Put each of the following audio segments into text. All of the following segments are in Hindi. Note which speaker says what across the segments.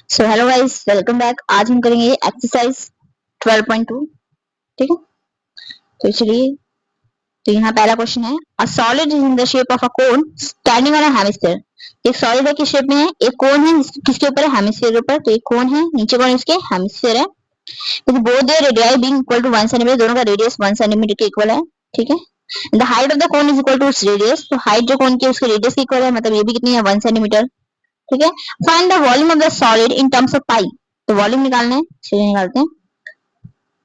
Speaker 1: So hello guys, welcome back. आज हम करेंगे एक्सरसाइज 12.2। ठीक है, तो चलिए। तो यहाँ पहला क्वेश्चन है, a solid is in the shape of a cone standing on a hemisphere. एक सॉलिड है, किस शेप में है? एक कोन है, किसके ऊपर है? हेमिस्फीयर के ऊपर। तो एक कोन है, नीचे कौन इसके? हेमिस्फीयर है। तो both their radii being equal to 1 centimetre, दोनों का रेडियस 1 सेंटीमीटर के इक्वल है। ठीक है, the height of the cone is equal to its radius. तो हाइट जो कोन की है उसके रेडियस के इक्वल है, मतलब ये भी कितनी है? 1 सेंटीमीटर। ठीक है, find the volume of the solid in terms of pi. तो वॉल्यूम निकालना है, चलिए निकालते हैं।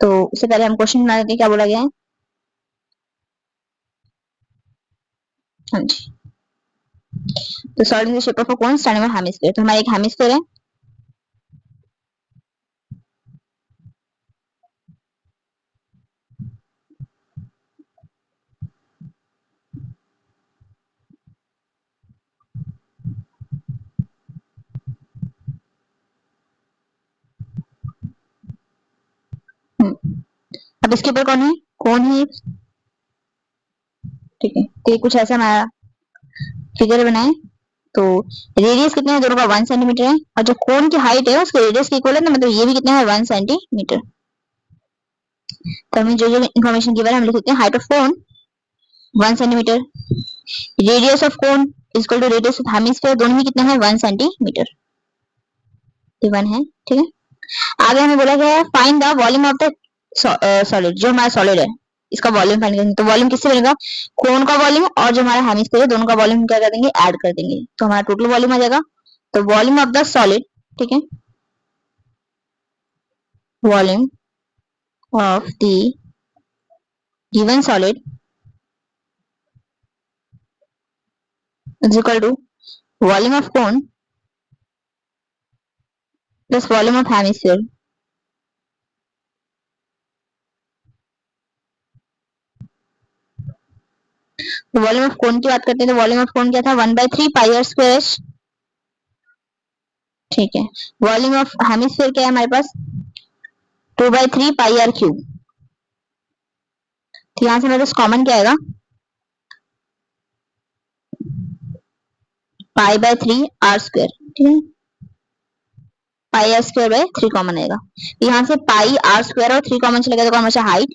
Speaker 1: तो उससे पहले हम क्वेश्चन बना लेते हैं, क्या बोला गया है। हाँ जी, तो solid in the shape of a cone standing on hemisphere. तो हमारा एक हेमिस्फीयर है। अब इसके ऊपर कौन है? कौन है? ठीक है, तो ये कुछ ऐसा हमारा फिगर बनाए। तो रेडियस कितना है? दोनों का 1 सेंटीमीटर है, और जो कोन की हाइट है उसके रेडियस के इक्वल है ना, मतलब ये भी कितना है? 1 सेंटीमीटर। तो हमें जो जो इन्फॉर्मेशन गिवन है हम लिख सकते हैं। Height of cone 1 centimetre, radius of cone equal to radius of hemisphere, दोनों ही कितना है? 1 सेंटीमीटर। ये 1 है। ठीक है, आगे हमें बोला गया है find the volume of the solid. जो हमारा सॉलिड है इसका वॉल्यूम फाइंड करेंगे। तो वॉल्यूम किससे बनेगा? कोन का वॉल्यूम और जो हमारा हेमिस्फीयर है दोनों का वॉल्यूम क्या कर देंगे? ऐड कर देंगे, तो हमारा टोटल वॉल्यूम आ जाएगा। तो वॉल्यूम ऑफ द सॉलिड, ठीक है, volume of the given solid is equal to volume of cone plus volume of hemisphere. तो वॉल्यूम ऑफ कोन की बात करते हैं, तो वॉल्यूम ऑफ कोन क्या था? 1/3 पाई आर स्क्वायर एच। ठीक है, वॉल्यूम ऑफ हेमिस्फीयर क्या है हमारे पास? 2/3 पाई आर क्यूब। तो यहां से मेरे पास कॉमन क्या आएगा? Pi by 3 r square. ठीक है, pi r square by 3 common आएगा। यहाँ से पाई आर स्क्वायर और 3 कॉमन चला गया तो कौन बचा? हाइट।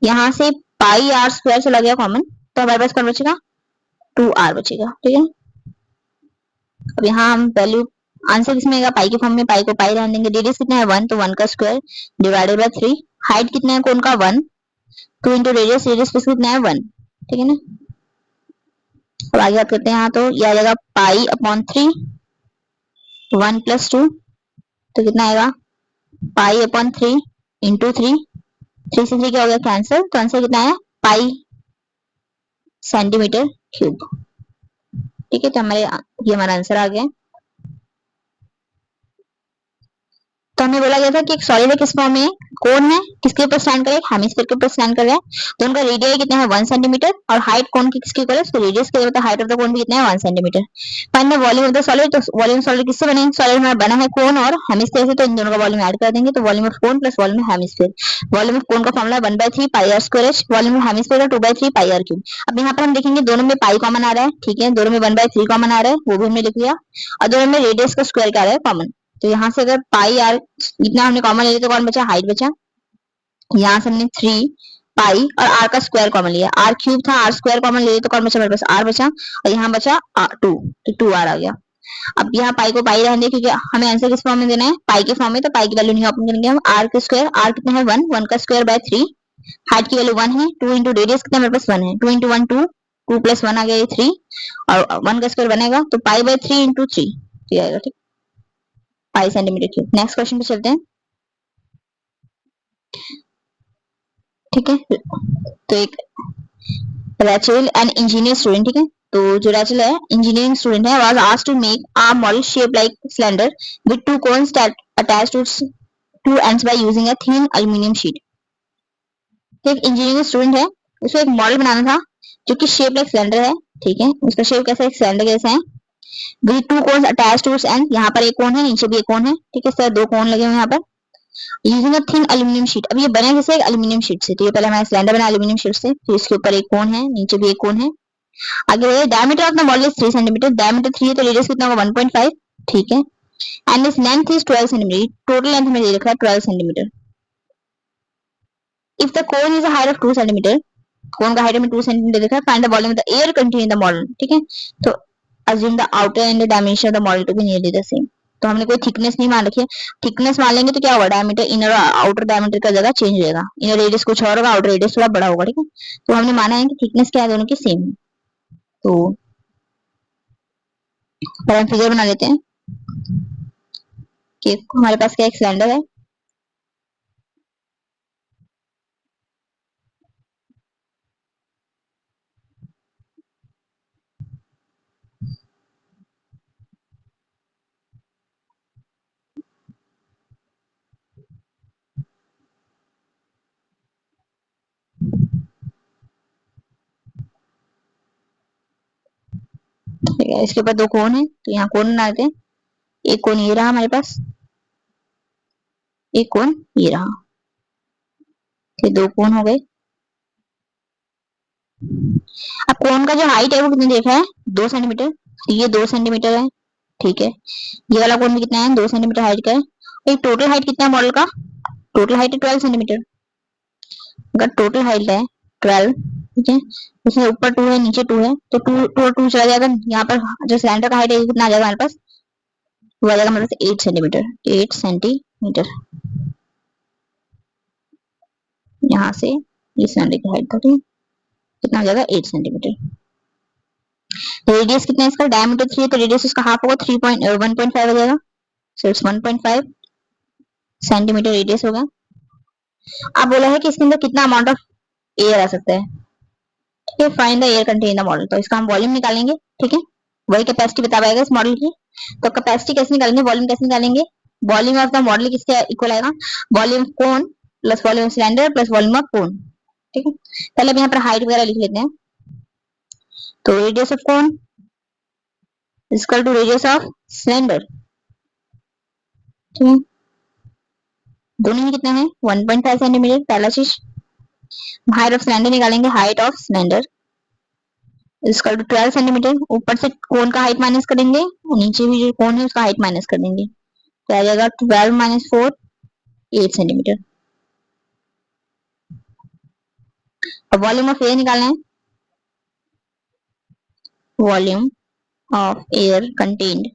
Speaker 1: यहाँ से पाई आर स्क्वायर चला गया कॉमन, तो हमारे पास कौन बचेगा? 2r बचेगा। ठीक है, अब यहाँ हम वैल्यू आंसर किसमें आएगा? पाई के फॉर्म में। पाई को पाई रहने देंगे। रेडियस कितना है? 1, तो 1 का स्क्वायर डिवाइडेड बाय 3। हाइट कितना है कोन का? 1। 2 इंटू रेडियस, रेडियस कितना है? 1। ठीक है ना, अब आगे बात करते हैं। यहाँ तो यह आ जाएगा पाई अपॉन 3, 1 प्लस 2, तो कितना आएगा? पाई अपॉन 3 इंटू 3, 3 से 3 क्या हो गया? कैंसिल। तो आंसर कितना है? पाई सेंटीमीटर क्यूब। ठीक है, तो ये हमारा आंसर आ गया। तो हमें बोला गया था कि एक सॉलिड है, किस फॉर्म में? कोन है, किसके ऊपर स्टैंड कर रहा है? हेमिस्फीयर के ऊपर स्टैंड कर रहा है। तो उनका रेडियस कितना है? 1 सेंटीमीटर, और हाइट कोन की किसके इक्वल है? उसके रेडियस के मतलब हाइट ऑफ द कोन भी कितना है? 1 centimetre. Find the volume of the solid. तो वॉल्यूम सॉलिड किससे बने? सॉलिड हमारा बना है कोन और हेमिस्फीयर से, तो इन दोनों का वॉल्यूम ऐड कर देंगे। तो volume of cone plus volume of hemisphere. Volume of cone का formula 1/3 pi r square h, volume of hemisphere का 2/3 पाई आर क्यूब। अब यहाँ पर हम देखेंगे दोनों में पाई कॉमन आ रहा है। ठीक है, दोनों में 1/3 कॉमन आ रहा है, वो भी हमने लिख लिया। और दोनों में रेडियस का स्क्वायर क्या आ रहा है? कॉमन। तो यहाँ से अगर पाई आर इतना हमने कॉमन ले लिया तो कौन बचा? हाइट बचा। यहाँ से हमने 3 पाई और आर का स्क्वायर कॉमन लिया। आर क्यूब था, आर स्क्वायर कॉमन ले लिया तो कौन बचा? मेरे पास आर बचा, और यहाँ बचा 2, तो 2r आ गया। अब यहाँ पाई को पाई रहने क्योंकि हमें आंसर किस फॉर्म में देना है? पाई के फॉर्म में, तो पाई की वैल्यू नहीं ओपन करेंगे हम। आर के स्क्वायर, आर कितना है? 1, 1 का स्क्वायर बाय 3। हाइट की वैल्यू 1 है। 2 इंटू रेडियस कितना मेरे पास? 1 है। 2 इंटू 1 2, 2 प्लस 1 आ गया, ये 3, और 1 का स्क्वायर बनेगा तो पाई बाय 3 इंटू 3 आएगा। ठीक, पाई सेंटीमीटर क्यूब। नेक्स्ट क्वेश्चन पे चलते हैं। ठीक है, तो एक रैचल एन इंजीनियर स्टूडेंट, ठीक है, तो जो रैचल है इंजीनियरिंग स्टूडेंट है, was asked to make a model shape like cylinder with two cones attached to two ends by using a thin aluminium sheet. एक इंजीनियरिंग स्टूडेंट है, उसको एक मॉडल बनाना था जो कि शेप लाइक सिलेंडर है। ठीक है, उसका शेप कैसा है? एक सिलेंडर जैसा है। With two cones attached to end, यहाँ पर एक कोन है, नीचे भी एक कोन है। ठीक है, इस तरह 2 कोन लगे हुए हैं यहाँ पर, using a thin aluminium sheet. अब ये बना कैसे? एल्युमिनियम शीट से। तो ये पहले हमारा सिलेंडर बना एल्युमिनियम शीट से, फिर इसके ऊपर एक कोन है, नीचे भी एक कोन है। आगे diameter of the model is 3 centimetre. Diameter 3 है तो रेडियस कितना होगा? 1.5। ठीक है, and this length is 12 centimetre, total length हमें दे रखा है 12 centimetre. If the cone is a height of 2 centimetre, cone का हाइट हमें 2 सेंटीमीटर देखा है, find the volume of the air contain in the model, ठीक है। तो assume the outer and the dimension of the model to be nearly the same. तो हमने कोई थिकनेस नहीं मान रखी है, थिकनेस मान लेंगे तो क्या होगा, डायमीटर इनर और आउटर डायमीटर का जगह चेंज होगा, इनर रेडियस कुछ और होगा, आउटर रेडियस थोड़ा बड़ा होगा, ठीक है। तो हमने माना है कि थिकनेस क्या है, दोनों की सेम है। तो हम फिगर बना लेते हैं कि हमारे पास क्या एक सिलेंडर है, ठीक है। इसके ऊपर दो कोन है, तो यहाँ कोन बना लेते हैं। एक कोन ये रहा हमारे पास, एक कोन ये रहा, तो दो कोन हो गए। अब कोन का जो हाइट है वो कितने देखा है, 2 सेंटीमीटर, ये 2 सेंटीमीटर है, ठीक है। ये वाला कोन भी कितना है, 2 सेंटीमीटर हाइट का है। एक टोटल हाइट कितना है मॉडल का, टोटल हाइट है 12 सेंटीमीटर। अगर टोटल हाइट है 12, ठीक है, इसमें ऊपर 2 है नीचे 2 है, तो 2 2 2 चला जाएगा। यहाँ पर जो सिलेंडर का हाइट है कितना आ जाएगा हमारे पास, वो आ जाएगा हमारे पास 8 सेंटीमीटर, 8 सेंटीमीटर। यहाँ से ये सिलेंडर की हाइट था, ठीक है, कितना आ जाएगा 8 सेंटीमीटर। रेडियस कितना है इसका, डायमीटर 3 है तो रेडियस इसका हाफ होगा, 1.5 हो जाएगा, सो इट्स 1.5 सेंटीमीटर रेडियस होगा। अब बोला है कि इसके अंदर कितना अमाउंट ऑफ एयर आ सकता है, ठीक है। Find the air contain the model, तो इसका हम वॉल्यूम निकालेंगे, ठीक है। वही कैपेसिटी बता पाएगा इस मॉडल की। तो कैपेसिटी कैसे निकालेंगे, वॉल्यूम कैसे निकालेंगे, वॉल्यूम ऑफ द मॉडल किसके इक्वल आएगा, volume cone plus volume cylinder plus volume of कोन, ठीक है। पहले अब यहाँ पर हाइट वगैरह लिख लेते हैं। तो radius of cone equal to radius of cylinder, ठीक है। दोनों ही कितना है 1.5 सेंटीमीटर, पहला चीज। हाइट ऑफ सिलेंडर निकालेंगे, height of cylinder equal to 12 centimetre, ऊपर से कोन का हाइट माइनस करेंगे और नीचे भी जो कोन है उसका हाइट माइनस कर देंगे, तो आ जाएगा 12 माइनस 4, 8 सेंटीमीटर। अब वॉल्यूम ऑफ एयर निकालना है, volume of air contained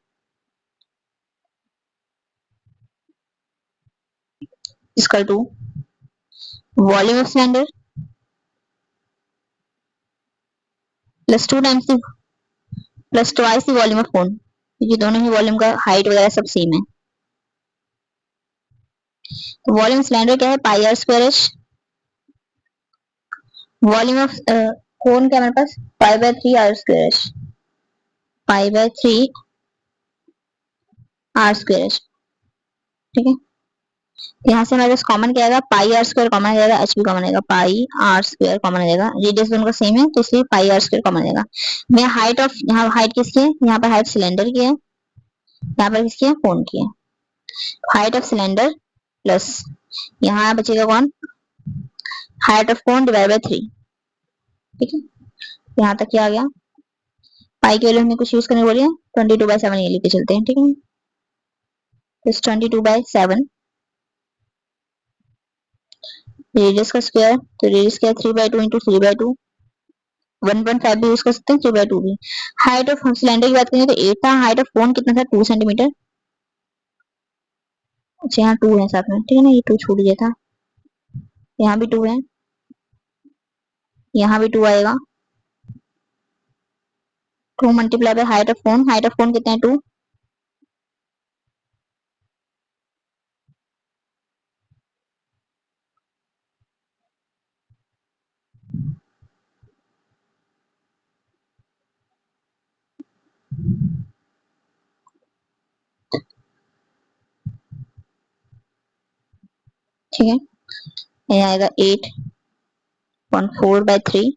Speaker 1: equal to volume of cylinder plus 2 times the plus twice the volume of cone, क्योंकि दोनों ही वॉल्यूम का हाइट वगैरह सब सेम है। तो वॉल्यूम सिलेंडर क्या है, pi r square h, volume of cone क्या हमारे पास, pi by 3 r square h, pi by 3 r square h, ठीक है। यहाँ से हमारे पास कॉमन क्या आएगा, पाई आर स्क्वायर कॉमन आ जाएगा, एच भी कॉमन आएगा, पाई आर स्क्वायर कॉमन आ जाएगा, रेडियस दोनों का सेम है तो इसलिए पाई आर स्क्वायर कॉमन आ जाएगा। यहाँ हाइट ऑफ, यहाँ हाइट किसकी है, यहाँ पर हाइट सिलेंडर की है, यहाँ पर किसकी है, कोन की है। हाइट ऑफ सिलेंडर प्लस यहाँ बचेगा कौन, height of cone divide by 3, ठीक है। यहाँ तक क्या आ गया, पाई के वैल्यू हमें कुछ यूज करने बोलिए, 22/7 ये लेके चलते हैं, ठीक है। इस 22/7 रेडियस का स्क्वायर, तो रेडियस क्या है 3/2 इंटू 3/2, 1.5 भी यूज कर सकते हैं, 3/2 भी। हाइट ऑफ सिलेंडर की बात करें तो 8 था, हाइट ऑफ कोन कितना था 2 सेंटीमीटर, अच्छा यहाँ 2 है साथ में, ठीक है ना, ये 2 छूट गया था, यहाँ भी 2 है, यहाँ भी 2 आएगा, 2 मल्टीप्लाई बाय हाइट ऑफ कोन कितना है 2, ठीक है। यहाँ आएगा 8.4/3,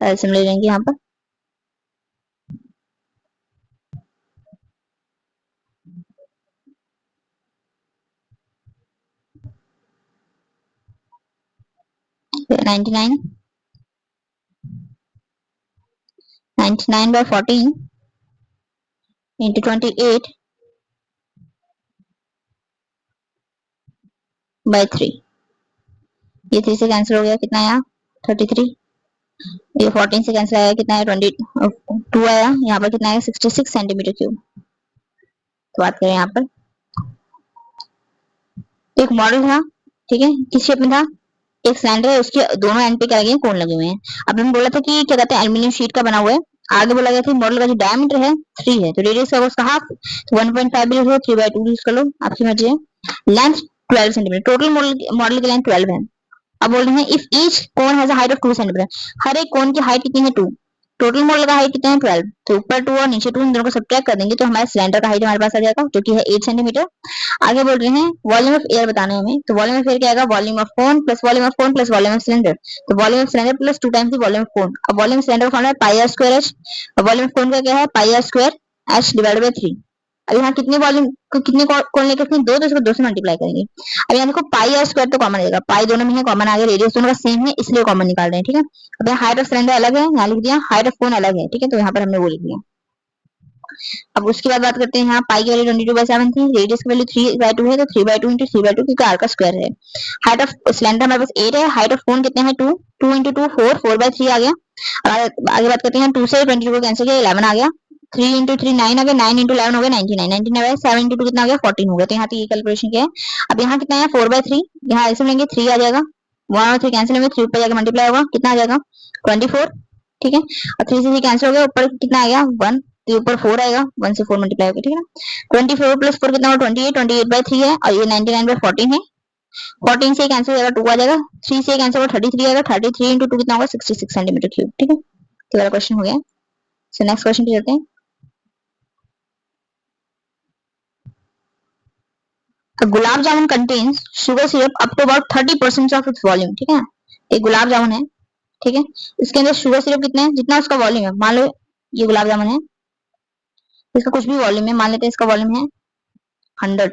Speaker 1: ऐसे ले लेंगे यहाँ पर, फिर 99/14 इंटू 28 बाई 3, ये 3 से कैंसिल हो गया, कितना आया 33, ये 14 से कैंसिल आया, कितना है 22 आया, यहाँ पर कितना आया 66 सेंटीमीटर क्यूब। तो बात करें यहाँ पर, तो एक मॉडल था, ठीक है, किस शेप में था, एक सिलेंडर है, उसके दोनों एंड पे क्या लगे हैं, कोण लगे हुए हैं। अब हमने बोला था कि क्या कहते हैं एल्यूमिनियम शीट का बना हुआ है। आगे बोला गया था मॉडल का जो डायमीटर है 3 है, तो रेडियस का उसका हाफ, तो 1.5 भी लिखो, 3/2 यूज कर लो, आपकी मर्जी है। लेंथ 12 सेंटीमीटर, टोटल मॉडल की लेंथ 12 है। अब बोल रहे हैं if each cone has a height of 2 centimetre, हर एक कोन की हाइट कितनी है 2, टोटल मॉडल का हाइट कितना है 12, तो ऊपर 2 और नीचे 2, इन दोनों को सब्ट्रैक्ट कर देंगे तो हमारे सिलेंडर का हाइट हमारे पास आ जाएगा जो कि है 8 सेंटीमीटर। आगे बोल रहे हैं वॉल्यूम ऑफ एयर बताना है हमें, तो वॉल्यूम ऑफ एयर क्या आएगा, volume of cone plus volume of cone plus volume of cylinder, तो volume of cylinder plus 2 times the volume of cone. अब वॉल्यूम ऑफ सिलेंडर का फॉर्मूला है पाई आर स्क्वायर एच, और वॉल्यूम ऑफ कोन का क्या है pi r square h divided by 3। अब यहाँ कितने वॉल्यूम को कितने कोण लेकर दो, तो इसको 2 से मल्टीप्लाई करेंगे। अब यहाँ देखो पाई आर स्क्वायर तो कॉमन रहेगा, पाई दोनों में है कॉमन आ गया, रेडियस दोनों का सेम है इसलिए कॉमन निकाल रहे हैं, ठीक है। अब यहाँ हाइट ऑफ सिलेंडर अलग है, यहाँ लिख दिया, हाइट ऑफ कोन अलग है, ठीक है, तो यहाँ पर हमने वो लिख दिया। अब उसके बाद बात करते हैं, यहाँ पाई की वैल्यू 22/7 थी, रेडियस की वैल्यू 3/2 है, तो 3/2 इंटू 3/2 क्योंकि आर का स्क्वायर है। हाइट ऑफ सिलेंडर हमारे पास 8 है, हाइट ऑफ कोन कितने हैं 2, 2 इंटू 2 4, 4/3 आ गया। आगे बात करते हैं, 2 से 22 को कैंसिल किया 11 आ गया, 3 इंटू 3 9 आ गया, 9 इंटू 11 हो गया 99, 99 आ 7 इंटू 2 कितना आ गया 14 हो गया, तो यहाँ तक ये कैलकुलेशन किया है। अब यहाँ कितना है 4/3, यहाँ ऐसे लेंगे 3 आ जाएगा, 1 और 3 कैंसिल होंगे, 3 ऊपर जाकर मल्टीप्लाई होगा, कितना आ जाएगा 24, ठीक है। और 3 से 3 कैंसिल हो गया, ऊपर कितना आ गया 1, तो ऊपर 4 आएगा, 1 से 4 मल्टीप्लाई होगा, ठीक है ना। 24 प्लस 4 कितना होगा 28, 28/3 है, और ये 99/14 है, 14 से कैंसिल हो जाएगा 2 आ जाएगा, 3 से कैंसिल होगा 33 आएगा, 33 इंटू 2 कितना होगा 66 सेंटीमीटर क्यूब, ठीक है। तो वाला क्वेश्चन हो गया। सो नेक्स्ट क्वेश्चन पे चलते हैं। A gulab jamun contains sugar syrup up to about 30% of its volume, ठीक है। एक गुलाब जामुन है, ठीक है, इसके अंदर शुगर सिरप कितना है, जितना उसका वॉल्यूम है, मान लो ये गुलाब जामुन है, इसका कुछ भी वॉल्यूम है, मान लेते हैं इसका वॉल्यूम है 100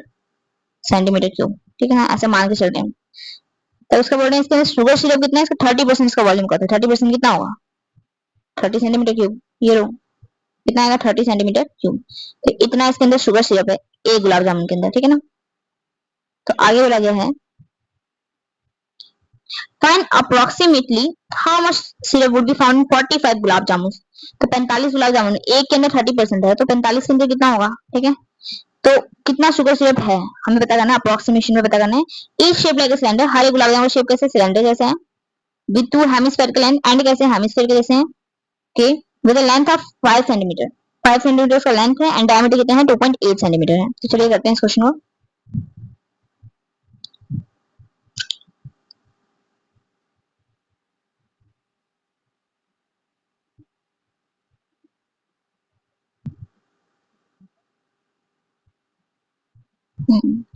Speaker 1: सेंटीमीटर क्यूब, ठीक है ना, ऐसे मान के चलते हैं। तो उसका बोल रहे हैं इसके अंदर शुगर सिरप कितना है, इसका 30% इसका वॉल्यूम का, तो 30% कितना होगा 30 सेंटीमीटर क्यूब, ये लो कितना आएगा 30 सेंटीमीटर क्यूब, तो इतना इसके अंदर शुगर सिरप है एक गुलाब जामुन के अंदर, ठीक है ना। तो आगे बोला गया है find approximately how much syrup would be found in 45 गुलाब जामुन, तो 45 गुलाब जामुन एक के अंदर 30% है, तो 45 के अंदर कितना होगा, ठीक है। तो कितना शुगर सिरप है हमें पता करना, अप्रोक्सीमेशन में पता करना है। इस शेप लाइक सिलेंडर, हर एक गुलाब जामुन शेप कैसे सिलेंडर जैसे है, विद टू हेमिस्फेरिकल एंड कैसे हेमिस्फेरिकल जैसे है, okay, with a length of 5 centimetre, 5 centimetre का लेंथ है एंड डायमीटर कितना है 2.8 सेंटीमीटर है। तो चलिए करते हैं इस क्वेश्चन को।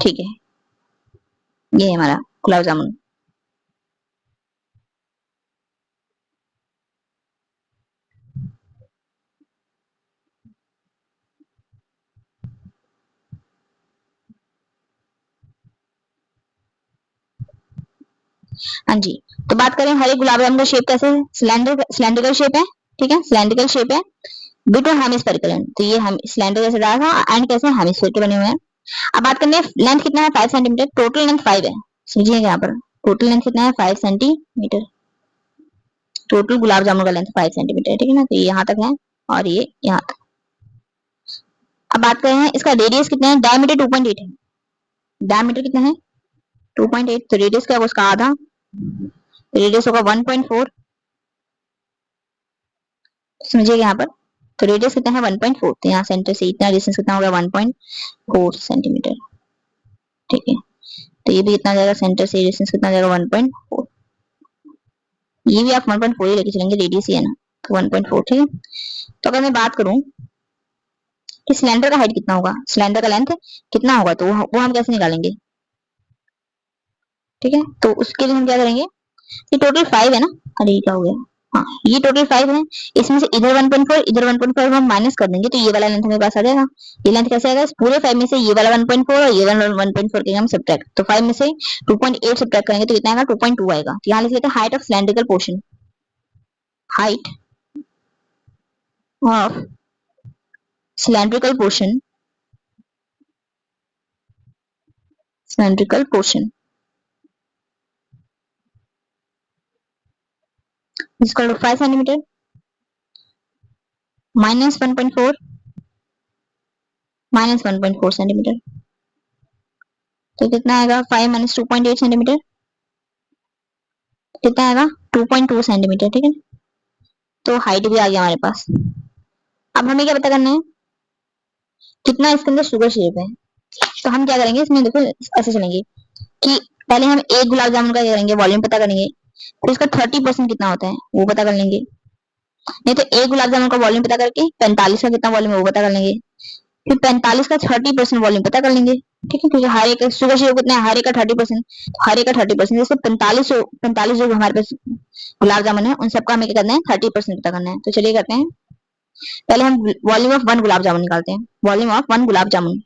Speaker 1: ठीक है, ये है हमारा गुलाब जामुन। हाँ जी, तो बात करें हर एक गुलाब जामुन का शेप कैसे है, सिलेंड्रिकल शेप है, ठीक है, सिलेंड्रिकल शेप है, बिटवीन हेमिस्फेरिकल एंड, तो ये हम सिलेंडर जैसे रहा था एंड कैसे हेमिस्फेयर के बने हुए हैं। अब बात करते हैं लेंथ कितना है 5 सेंटीमीटर, टोटल लेंथ 5 है, समझिए यहाँ पर टोटल लेंथ कितना है 5 सेंटीमीटर, टोटल गुलाब जामुन का लेंथ 5 सेंटीमीटर है, ठीक है ना, तो ये यहाँ तक है और ये यहाँ तक। अब बात करें हैं इसका रेडियस कितना है, डायमीटर 2.8 है, डायमीटर कितना है 2.8, तो रेडियस क्या है उसका आधा, रेडियस होगा 1.4, समझिए यहाँ पर, तो रेडियस कितना है 1.4, तो यहाँ सेंटर से इतना डिस्टेंस कितना होगा 1.4 सेंटीमीटर, ठीक है। तो ये भी कितना जाएगा, सेंटर से डिस्टेंस कितना जाएगा 1.4, ये भी आप 1.4 ही लेके चलेंगे, रेडियस ही है ना, तो 1.4, ठीक है। तो अगर मैं बात करूं कि सिलेंडर का हाइट कितना होगा, सिलेंडर का लेंथ कितना होगा, तो वो हम कैसे निकालेंगे, ठीक है। तो उसके लिए हम क्या करेंगे, ये टोटल 5 है ना, अरे क्या हो गया, हाँ ये टोटल 5 है, इसमें से इधर 1.4 इधर 1.5 हम माइनस कर देंगे, तो ये वाला लेंथ हमें पास आ जाएगा। ये लेंथ कैसे आएगा, पूरे 5 में से ये वाला 1.4 और ये वाला 1.4 के हम सब्ट्रैक्ट, तो 5 में से 2.8 सब्ट्रैक्ट करेंगे तो कितना आएगा 2.2 आएगा। तो यहाँ लिख लेते हैं height of cylindrical portion, height of cylindrical portion, cylindrical portion is equal to 5 centimetre minus 1.4 minus 1.4 centimetre, तो कितना आएगा 5 माइनस 2.8 सेंटीमीटर, कितना आएगा 2.2 सेंटीमीटर। ठीक है, तो हाइट भी आ गया हमारे पास। अब हमें क्या पता करना है, कितना इसके अंदर शुगर सिरप है। तो हम क्या करेंगे इसमें, देखो ऐसे चलेंगे कि पहले हम एक गुलाब जामुन का क्या करेंगे, वॉल्यूम पता करेंगे, फिर उसका 30% कितना होता है वो पता कर लेंगे। नहीं तो एक गुलाब जामुन का वॉल्यूम पता करके 45 का कितना वॉल्यूम है वो पता कर लेंगे, फिर 45 का 30% वॉल्यूम पता कर लेंगे। ठीक है, क्योंकि हर एक शुगर सिरप कितना है, हर एक का 30%, तो हर एक का 30%, जैसे 45 जो हमारे पास गुलाब जामुन है उन सबका हमें क्या करना है 30% पता करना है। तो चलिए करते हैं, पहले हम volume of one gulab jamun निकालते हैं। Volume of one gulab jamun,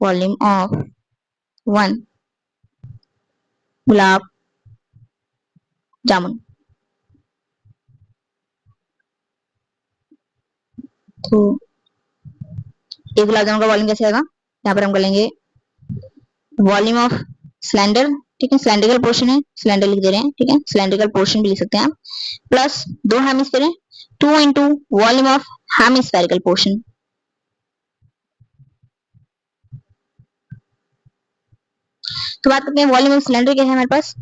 Speaker 1: volume of one gulab jamun, तो एक गुलाब जामुन का वॉल्यूम कैसे आएगा, यहाँ पर हम कर लेंगे वॉल्यूम ऑफ सिलेंडर। ठीक है, सिलेंड्रिकल पोर्शन है, सिलेंडर लिख दे रहे हैं। ठीक है, सिलेंड्रिकल पोर्शन भी लिख सकते हैं आप, प्लस दो हेमिस्फीयर है, 2 into volume of hemispherical portion. तो बात करते हैं वॉल्यूम ऑफ सिलेंडर क्या है हमारे पास,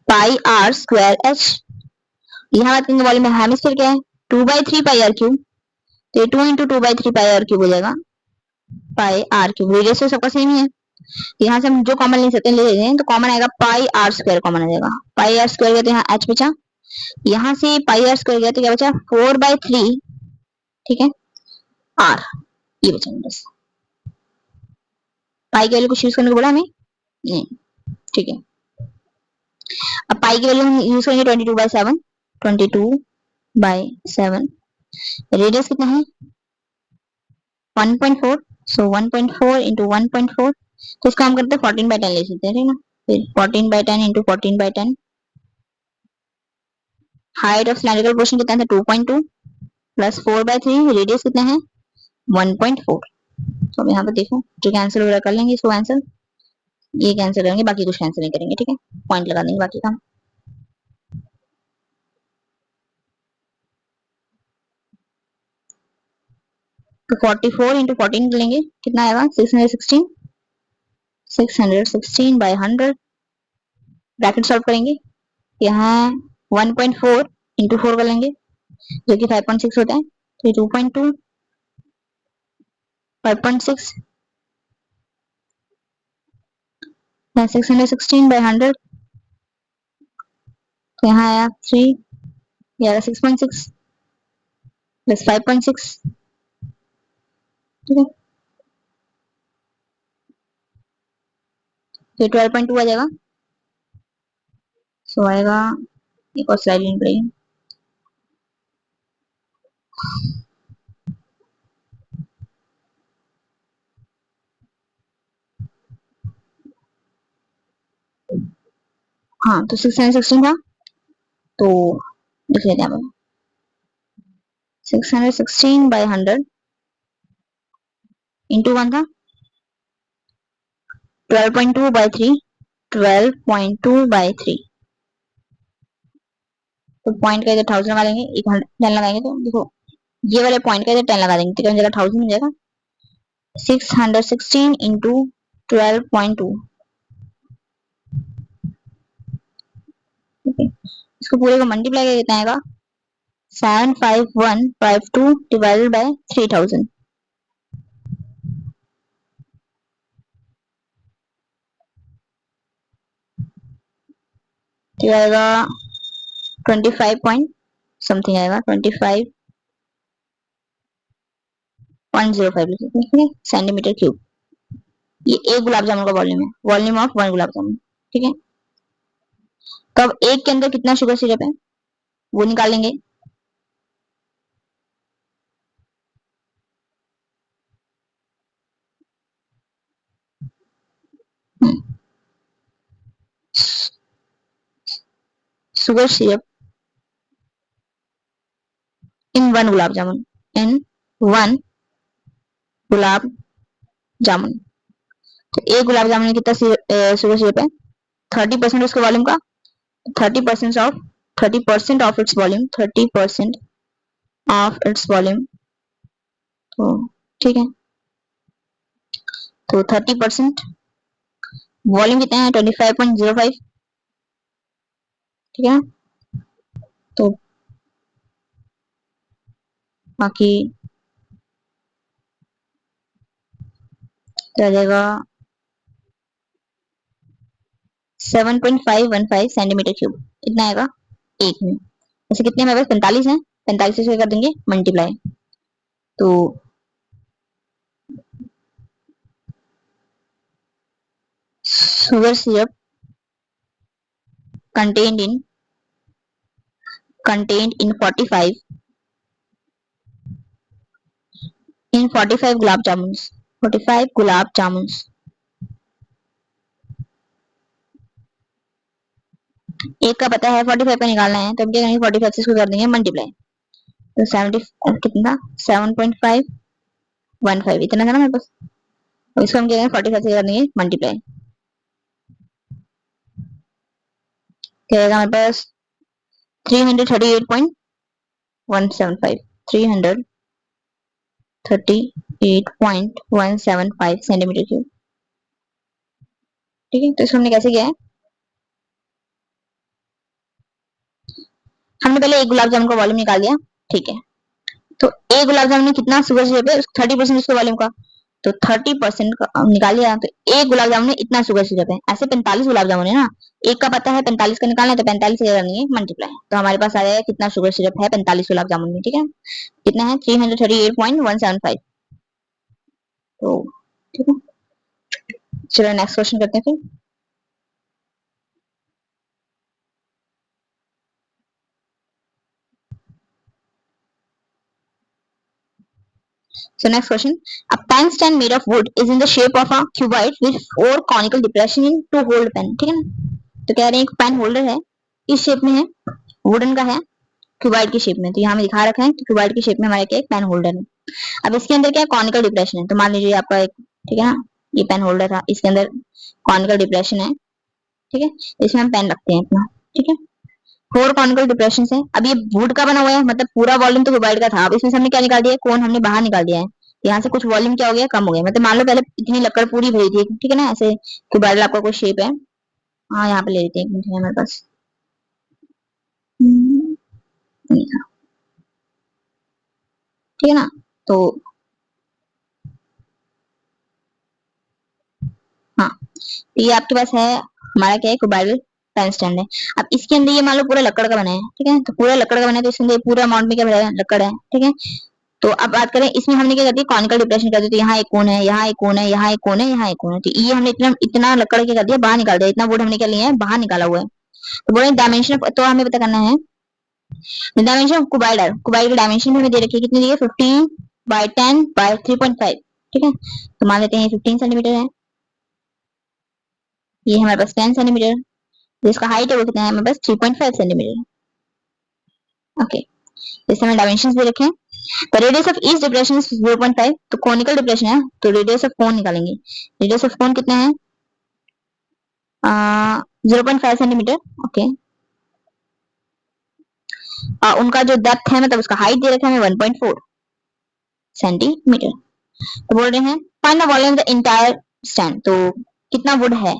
Speaker 1: पाई आर स्क्वायर एच। यहाँ बात करेंगे वॉल्यूम ऑफ हेमिस्फीयर क्या है, 2/3 पाई आर क्यूब, तो 2 इंटू 2/3 पाई आर क्यूब हो जाएगा, पाई आर क्यूब। रेडियस तो सबका सेम ही है, यहाँ से हम जो कॉमन ले सकते हैं ले लेते हैं, तो कॉमन आएगा पाई आर स्क्वायर, कॉमन आ जाएगा पाई आर स्क्वायर गया तो यहाँ एच बचा, यहाँ से पाई आर स्क्वायर गया तो क्या बचा 4/3। ठीक है, आर ये बचा बस, पाई के वैल्यू कुछ यूज करने को बोला हमें नहीं। ठीक है, अब पाई की वैल्यू हम यूज करेंगे 22/7, 22/7, रेडियस कितना है 1.4, सो 1.4 इंटू 1.4, तो इसको हम करते हैं 14/10 ले सकते हैं। ठीक है ना, फिर 14/10 into 14/10, height of cylindrical portion कितना था 2.2 प्लस 4/3, रेडियस कितना है 1.4। तो अब यहाँ पे देखो जो कैंसिल वगैरह कर लेंगे इसको, आंसर ये कैंसिल करेंगे, बाकी कुछ कैंसिल नहीं करेंगे। ठीक है, पॉइंट लगा देंगे बाकी का। तो 44 इंटू 14 लेंगे, कितना आएगा 616, 616/100, ब्रैकेट सॉल्व करेंगे, यहाँ 1.4 इंटू 4 कर लेंगे जो कि 5.6 होता है, तो 2.2, 5.6, 616/100, तो यहाँ आया 3, ये आया 6.6 प्लस 5.6। ठीक है, तो 12.2 आ जाएगा, सो आएगा, एक और स्लाइड लेनी पड़ेगी। हाँ, तो 616 था, तो लिख लेते हैं 616/100 इंटू 1 था 12.2/3, 12.2/3, तो पॉइंट का इधर 1000 लगा देंगे, एक 10 लगाएंगे तो देखो ये वाले पॉइंट का इधर 10 लगा देंगे, तो जगह 1000 हो जाएगा, 616 इंटू 12.2। इसको पूरे को मल्टीप्लाई कर कितना आएगा 75152 डिवाइडेड बाय 3000, तो आएगा 25 पॉइंट समथिंग आएगा, 25.05 सेंटीमीटर क्यूब। ये एक गुलाब जामुन का वॉल्यूम है, वॉल्यूम ऑफ वन गुलाब जामुन। ठीक है, तो अब एक के अंदर कितना शुगर सिरप है वो निकालेंगे। Sugar syrup in one gulab jamun, in one gulab jamun, तो एक गुलाब जामुन में कितना शुगर सिरप है 30% उसके वॉल्यूम का, 30% of 30% of its volume, 30% of its volume, तो ठीक है, तो 30% वॉल्यूम कितना है 25.05, ठीक है, तो बाकी क्या जाएगा 7.515 सेंटीमीटर क्यूब, इतना आएगा एक में। ऐसे कितने हमारे पास 45 है, 45 से कर देंगे मल्टीप्लाई, तो sugar syrup contained in 45 gulab jamun, 45 gulab jamun, एक का पता है 45 का निकालना है, तो हम क्या करेंगे 45 से इसको कर देंगे मल्टीप्लाई, तो 70 कितना 7.515 इतना था ना मेरे पास, तो इसको हम क्या करेंगे 45 से कर देंगे मल्टीप्लाई, क्या आएगा हमारे पास 338.175 338.175 सेंटीमीटर क्यूब, ठीक है। तो इसको हमने कैसे किया है, हमने पहले एक गुलाब जामुन का वॉल्यूम निकाल दिया, ठीक है, तो एक गुलाब जामुन में कितना शुगर सिरप है 30% उसके वॉल्यूम का, तो 30% का निकाल लिया, तो एक गुलाब जामुन में इतना शुगर सिरप है, ऐसे 45 गुलाब जामुन है ना, एक का पता है 45 का निकालना है, तो 45 से करनी है मल्टीप्लाई, तो हमारे पास आ जाएगा कितना शुगर सिरप है 45 गुलाब जामुन में, ठीक है, कितना है 338.175, तो ठीक है, चलो नेक्स्ट क्वेश्चन करते हैं फिर। So next question, a pen stand made of wood is in the shape of a cuboid with 4 conical depression in to hold pen, ठीक है ना, तो कह रहे हैं एक पेन होल्डर है, इस शेप में है, वुडन का है, क्यूबाइड की शेप में, तो यहाँ में दिखा रखा है कि क्यूबाइड की शेप में हमारे क्या एक पेन होल्डर है। अब इसके अंदर क्या है कॉनिकल डिप्रेशन है, तो मान लीजिए आपका एक, ठीक है ना, ये पेन होल्डर था, इसके अंदर कॉनिकल डिप्रेशन है, ठीक है, इसमें हम पेन रखते हैं अपना, ठीक है, 4 कॉनिकल डिप्रेशन है। अब ये वुड का बना हुआ है, मतलब पूरा वॉल्यूम तो क्यूबाइड का था, अब इसमें से हमने क्या निकाल दिया है, कोन हमने बाहर निकाल दिया है, यहाँ से कुछ वॉल्यूम क्या हो गया कम हो गया, मतलब मान लो पहले इतनी लकड़ पूरी भरी थी, ठीक है ना, ऐसे क्यूबाइड आपका कोई शेप है, हाँ यहाँ पे ले लेते हैं एक मिनट हमारे पास, ठीक है ना, तो हाँ, तो ये आपके पास है हमारा क्या है क्यूबाइडल पेन स्टैंड है। अब इसके अंदर ये मान लो पूरा लकड़ का बना है, ठीक है, तो पूरा लकड़ का बना है, तो इसके अंदर पूरा अमाउंट में क्या भरा है लकड़ है, ठीक है, तो अब बात करें इसमें हमने क्या कर दिया कॉनिकल डिप्रेशन कर दिया, तो यहाँ एक कोन है, यहाँ एक कोन है, यहाँ एक कोन है, यहाँ एक कोन है, तो ये हमने इतना इतना लकड़ क्या कर दिया बाहर निकाल दिया, इतना वुड हमने क्या लिया है बाहर निकाला हुआ है, तो बोले डायमेंशन, तो हमें पता करना है डायमेंशन ऑफ क्यूबाइडर, क्यूबाइड की डायमेंशन हमें दे रखी है, कितनी दी है 15/10/3.5, ठीक है, तो मान लेते हैं 15 सेंटीमीटर है, ये हमारे पास 10 सेंटीमीटर, जिसका हाइट है वो कितना है हमारे पास 3.5 सेंटीमीटर, ओके, जैसे हमें डायमेंशंस दे रखे हैं, तो radius of each depression is 0.5, तो कोनिकल डिप्रेशन है, तो रेडियस ऑफ कोन निकालेंगे, रेडियस ऑफ कोन कितना है 0.5 सेंटीमीटर, ओके, उनका जो डेप्थ है मतलब उसका हाइट दे रखा है हमें 1.4 सेंटीमीटर, तो बोल रहे हैं find the volume of the entire stand, तो कितना वुड है,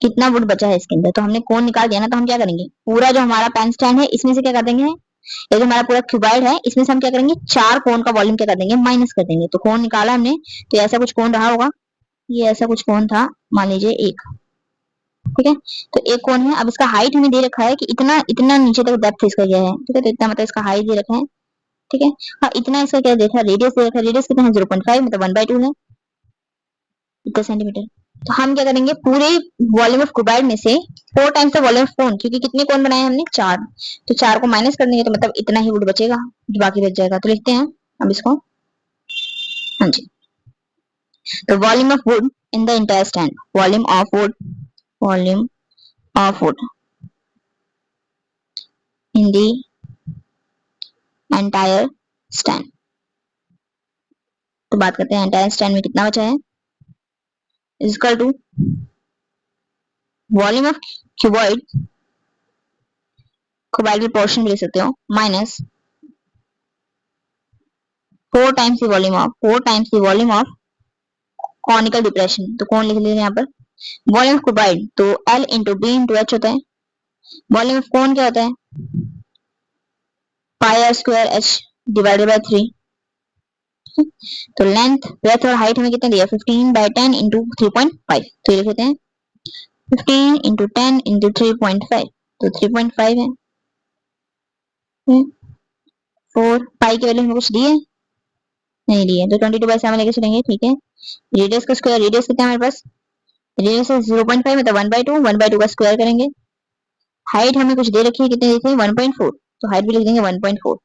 Speaker 1: कितना वुड बचा है इसके अंदर, तो हमने कोन निकाल दिया ना, तो हम क्या करेंगे पूरा जो हमारा पेन स्टैंड है इसमें से क्या कर देंगे, ये जो हमारा पूरा क्यूबाइड है इसमें से हम क्या करेंगे 4 कोन का वॉल्यूम क्या कर देंगे माइनस कर देंगे, तो कोन निकाला हमने, तो ऐसा कुछ कोन रहा होगा, ये ऐसा कुछ कोन था, मान लीजिए एक, ठीक है, तो एक कोन है, अब इसका हाइट हमें दे रखा है कि इतना इतना नीचे तक डेप्थ इसका गया है, ठीक है, तो इतना मतलब इसका हाइट दे रखा है, ठीक है, हाँ इतना इसका क्या देखा रेडियस दे रखा है, रेडियस कितना है 0.5 मतलब 1/2 है, इतना सेंटीमीटर, तो हम क्या करेंगे पूरे वॉल्यूम ऑफ क्यूबाइड में से 4 times the volume of cone, क्योंकि कितने कोन बनाए हमने 4, तो 4 को माइनस कर देंगे, तो मतलब इतना ही वुड बचेगा जो बाकी बच जाएगा, तो लिखते हैं अब इसको, हाँ जी, तो volume of would in the entire stand, volume of would, volume of would in the entire stand, तो बात करते हैं एंटायर स्टैंड में कितना बचा है, is equal to volume of cuboid cuboid portion भी लिख सकते हो, minus 4 times the volume of conical depression. तो कौन लिख लेंगे यहाँ पर, वॉल्यूम ऑफ क्यूबॉइड तो L into b into h होता है। वॉल्यूम ऑफ कौन क्या होता है, pi r square h divided by 3। तो लेंथ ब्रेथ और हाइट हमें कितना दिया, 15 बाय 10 इंटू 3.5। तो ये लिख लेते हैं 15 इंटू 10 इंटू 3.5, तो 3.5 है। 4 पाई की वैल्यू हमें कुछ दी है, नहीं दी है, तो 22/7 लेके चलेंगे, ठीक है। रेडियस का स्क्वायर, रेडियस कितना है हमारे पास, रेडियस है 0.5 मतलब 1/2, 1/2 का स्क्वायर करेंगे। हाइट हमें कुछ दे रखी है, कितने देखे 1.4, तो हाइट भी लिख देंगे 1.4।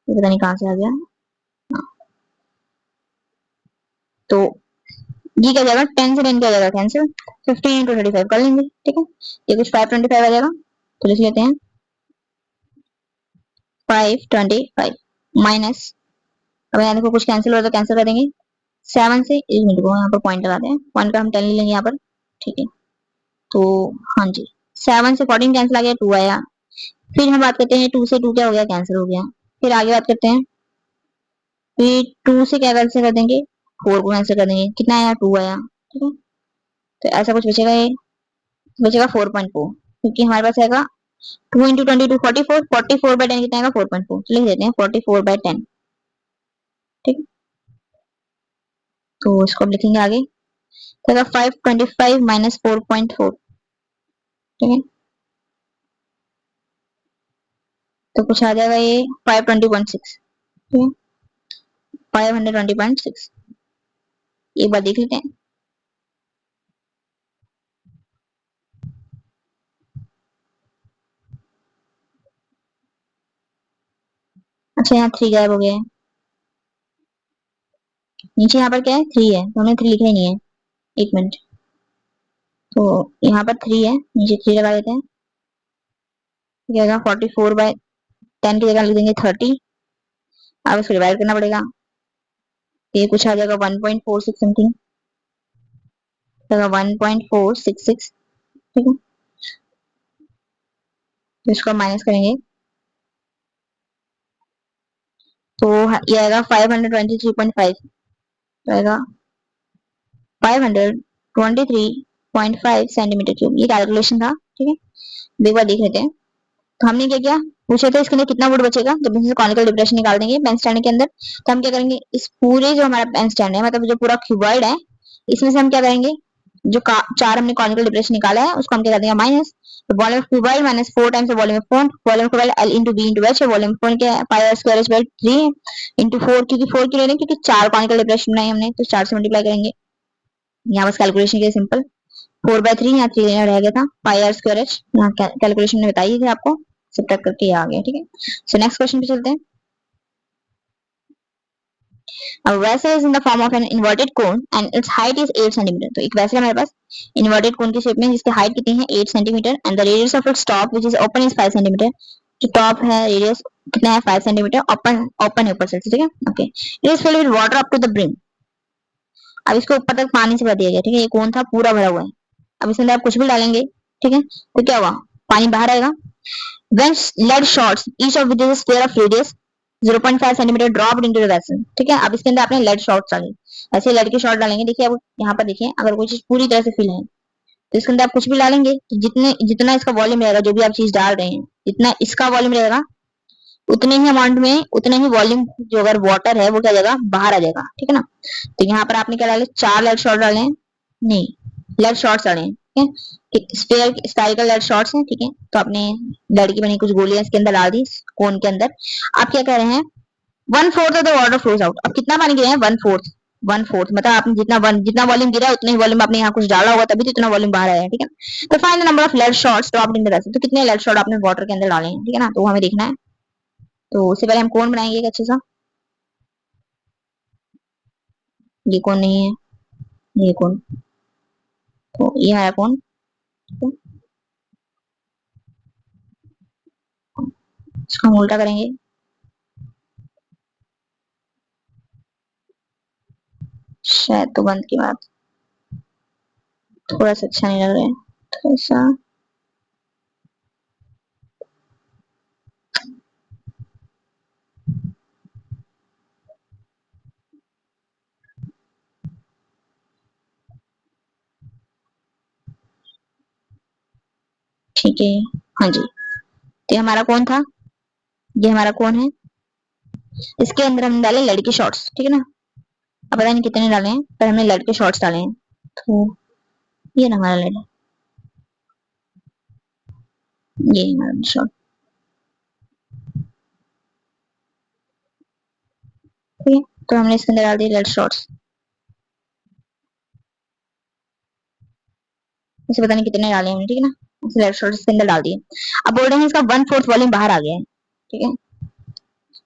Speaker 1: ये पता नहीं कहां से आ गया। हाँ, तो ये क्या जाएगा, 10 से 10 क्या जाएगा कैंसिल, 15 इंटू 35 कर लेंगे, ठीक है। ये कुछ 525 आ जाएगा, तो लिख लेते हैं 525 माइनस, अब यहाँ देखो कुछ कैंसिल हो तो कैंसिल कर देंगे 7 से, 1 मिनट को यहाँ पर पॉइंट लगाते हैं, पॉइंट का हम 10 ले लेंगे यहाँ पर, ठीक है। तो हाँ जी, 7 से 14 कैंसिल आ गया, 2 आया। फिर हम बात करते हैं 2 से 2 क्या हो गया, कैंसिल हो गया। फिर आगे बात करते हैं, फिर 2 से क्या कैंसिल कर देंगे, 4 को कैंसिल कर देंगे, कितना आया 2 आया, ठीक है। तो ऐसा कुछ बचेगा, ये बचेगा 4.4, क्योंकि हमारे पास आएगा 2 इंटू 22 44, 44/10 कितना आएगा 4.4, लिख देते हैं 44/10, ठीक है। तो इसको अब लिखेंगे आगे, तो 525 माइनस 4.4, ठीक है। तो कुछ आ जाएगा ये 520.6, ठीक है, 520.6। एक बार देख लेते हैं, अच्छा यहाँ 3 गायब हो गया है, नीचे यहाँ पर क्या है 3 है, तो हमने 3 लिखा ही नहीं है, एक मिनट। तो यहाँ पर 3 है, नीचे 3 लगा देते हैं, क्या होगा 44/10 की जगह लिख देंगे 30। अब इसको डिवाइड करना पड़ेगा, ये कुछ आ जाएगा 1.46 समथिंग, 1.466, ठीक है। तो इसको माइनस करेंगे, तो ये आएगा 523.5, तो आएगा 523.5 सेंटीमीटर क्यूब, ये कैलकुलेशन था, ठीक है। एक बार देख लेते हैं, तो हमने क्या किया, पूछे थे इसके लिए कितना वुड बचेगा जब इससे कॉनिकल डिप्रेशन निकाल देंगे पेन स्टैंड के अंदर। तो हम क्या करेंगे, इस पूरे जो हमारा पेन स्टैंड है, मतलब जो पूरा क्यूबॉइड है, इसमें से हम क्या करेंगे, जो चार हमने कॉनिकल डिप्रेशन निकाला है उसको हम क्या कर देंगे माइनस, तो volume of cuboid minus 4 times volume of cone, volume of cuboid L into b into h है, वॉल्यूम ऑफ फोन क्या है pi r square h by 3 into 4, क्योंकि 4 क्यों ले रहे हैं, क्योंकि 4 कॉनिकल डिप्रेशन बनाए हमने, तो 4 से मल्टीप्लाई करेंगे। यहाँ बस कैलकुलेशन के सिंपल 4/3, यहाँ 3 रह गया था, पाई आर स्क्वायर एच, यहाँ कैलकुलेशन में बताई थी आपको, सब्ट्रैक्ट करके ये आ गया, ठीक है। सो नेक्स्ट क्वेश्चन पे चलते हैं। A vessel is in the form of an inverted cone and its height is 8 cm। तो एक वैसल हमारे पास इन्वर्टेड कोन की शेप में, जिसकी हाइट कितनी है 8 centimetre, and the radius of its top which is open is 5 centimetre. जो टॉप है रेडियस कितना है 5 सेंटीमीटर, ओपन ओपन है ऊपर से, ठीक है। Okay, it is filled with water up to the brim. अब इसको ऊपर तक पानी से भर दिया गया, ठीक है, ये कौन था पूरा भरा हुआ है। अब इसमें आप कुछ भी डालेंगे, ठीक है, तो क्या हुआ, पानी बाहर आएगा। When lead shots, each of which is a sphere of radius 0.5 centimetre dropped into the vessel, ठीक है। अब इसके अंदर आपने लेड शॉट्स डाले, ऐसे लेड के शॉट डालेंगे, देखिए अब यहाँ पर देखिए, अगर कोई चीज पूरी तरह से फिल है तो इसके अंदर आप कुछ भी डालेंगे, तो जितने जितना इसका वॉल्यूम रहेगा, जो भी आप चीज डाल रहे हैं, जितना इसका वॉल्यूम रहेगा उतने ही अमाउंट में उतने ही वॉल्यूम जो अगर वाटर है वो क्या जाएगा बाहर आ जाएगा, ठीक है ना। तो यहाँ पर आपने क्या डाले, 4 लेड शॉट डाले हैं, नहीं लेड शॉट्स डाले हैं, ठीक है, स्फीयर स्फेरिकल लेड शॉट्स हैं, ठीक है। तो आपने लेड की बनी कुछ गोलियां इसके अंदर डाल दी कोन के अंदर। आप क्या कह रहे हैं, 1/4 of the water flows out. अब कितना पानी गिरा है 1/4, 1/4 मतलब आपने जितना वॉल्यूम गिरा है उतना ही वॉल्यूम आपने यहाँ कुछ डाला होगा, तभी तो इतना वॉल्यूम बाहर आया है, ठीक है। तो find the number of lead shots dropped in the vessel. तो कितने लेड शॉट आपने वाटर के अंदर डाले हैं, ठीक है ना, तो हमें देखना है। तो उससे पहले हम कौन बनाएंगे एक अच्छे सा, ये कौन नहीं है, ये कौन, तो ये है कौन, ठीक है। इसको हम उल्टा करेंगे, शायद तो बंद की बात थोड़ा सा अच्छा नहीं लग रहा है, थोड़ा सा ठीक है, हाँ जी। तो ये हमारा कौन था, ये हमारा कौन है, इसके अंदर हमने डाले लेड के शॉर्ट्स, ठीक है ना। अब पता नहीं कितने डाले हैं, पर हमने लेड के शॉर्ट्स डाले हैं। तो ये ना हमारा लेड, ये हमारा शॉर्ट, ठीक है। तो हमने इसके अंदर डाल दिए लेड शॉर्ट्स, इसे पता नहीं कितने डाले हमने, ठीक है ना। इसे लेड शॉर्ट्स इसके अंदर डाल दिए। अब बोल रहे हैं इसका 1/4 वॉल्यूम बाहर आ गया है, ठीक है।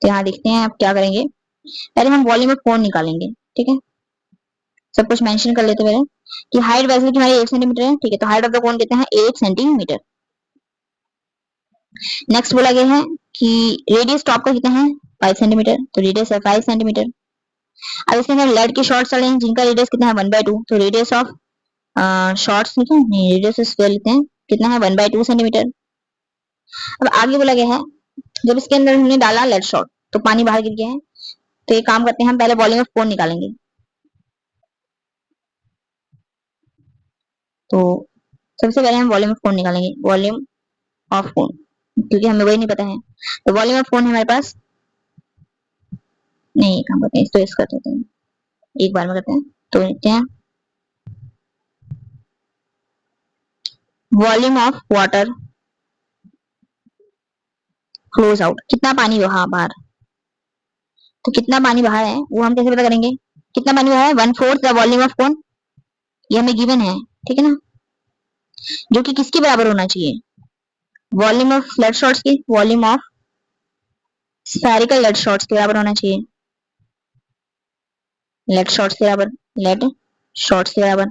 Speaker 1: तो यहाँ देखते हैं आप क्या करेंगे, पहले हम वॉल्यूम ऑफ कोन निकालेंगे, ठीक है। सब कुछ मेंशन कर लेते हैं कि हाइट वैसे की हमारी 8 सेंटीमीटर है, ठीक है। तो हाइट ऑफ द कोन कितना है, 8 सेंटीमीटर। नेक्स्ट बोला गया है कि रेडियस टॉप का कितना है, 5 सेंटीमीटर, तो रेडियस है 5 सेंटीमीटर। अब इसके अंदर लेड के शॉर्ट्स डाले हैं जिनका रेडियस कितना है 1/2, तो रेडियस ऑफ शॉर्ट्स लिखे नहीं, रेडियस स्क्वायर लिखते हैं, कितना है 1/2 सेंटीमीटर। अब आगे बोला गया है जब इसके अंदर हमने डाला लेड शॉर्ट तो पानी बाहर गिर गया है, तो ये काम करते हैं हम पहले वॉल्यूम ऑफ कोन निकालेंगे। तो सबसे पहले हम वॉल्यूम ऑफ कोन निकालेंगे, वॉल्यूम ऑफ कोन, क्योंकि हमें वही नहीं पता है। तो वॉल्यूम ऑफ कोन है हमारे पास, नहीं काम करते हैं, इसको इस कर देते हैं, एक बार में करते हैं। तो लिखते हैं volume of water flows out, कितना पानी बहा बाहर। तो कितना पानी बाहर है वो हम कैसे पता करेंगे, कितना पानी बाहर है, 1/4 द वॉल्यूम ऑफ कोन, ये हमें गिवन है, ठीक है ना। जो कि किसके बराबर होना चाहिए, वॉल्यूम ऑफ लेड शॉर्ट्स की, volume of spherical lead shorts के बराबर होना चाहिए, लेड शॉर्ट्स के बराबर, लेड शॉर्ट्स के बराबर।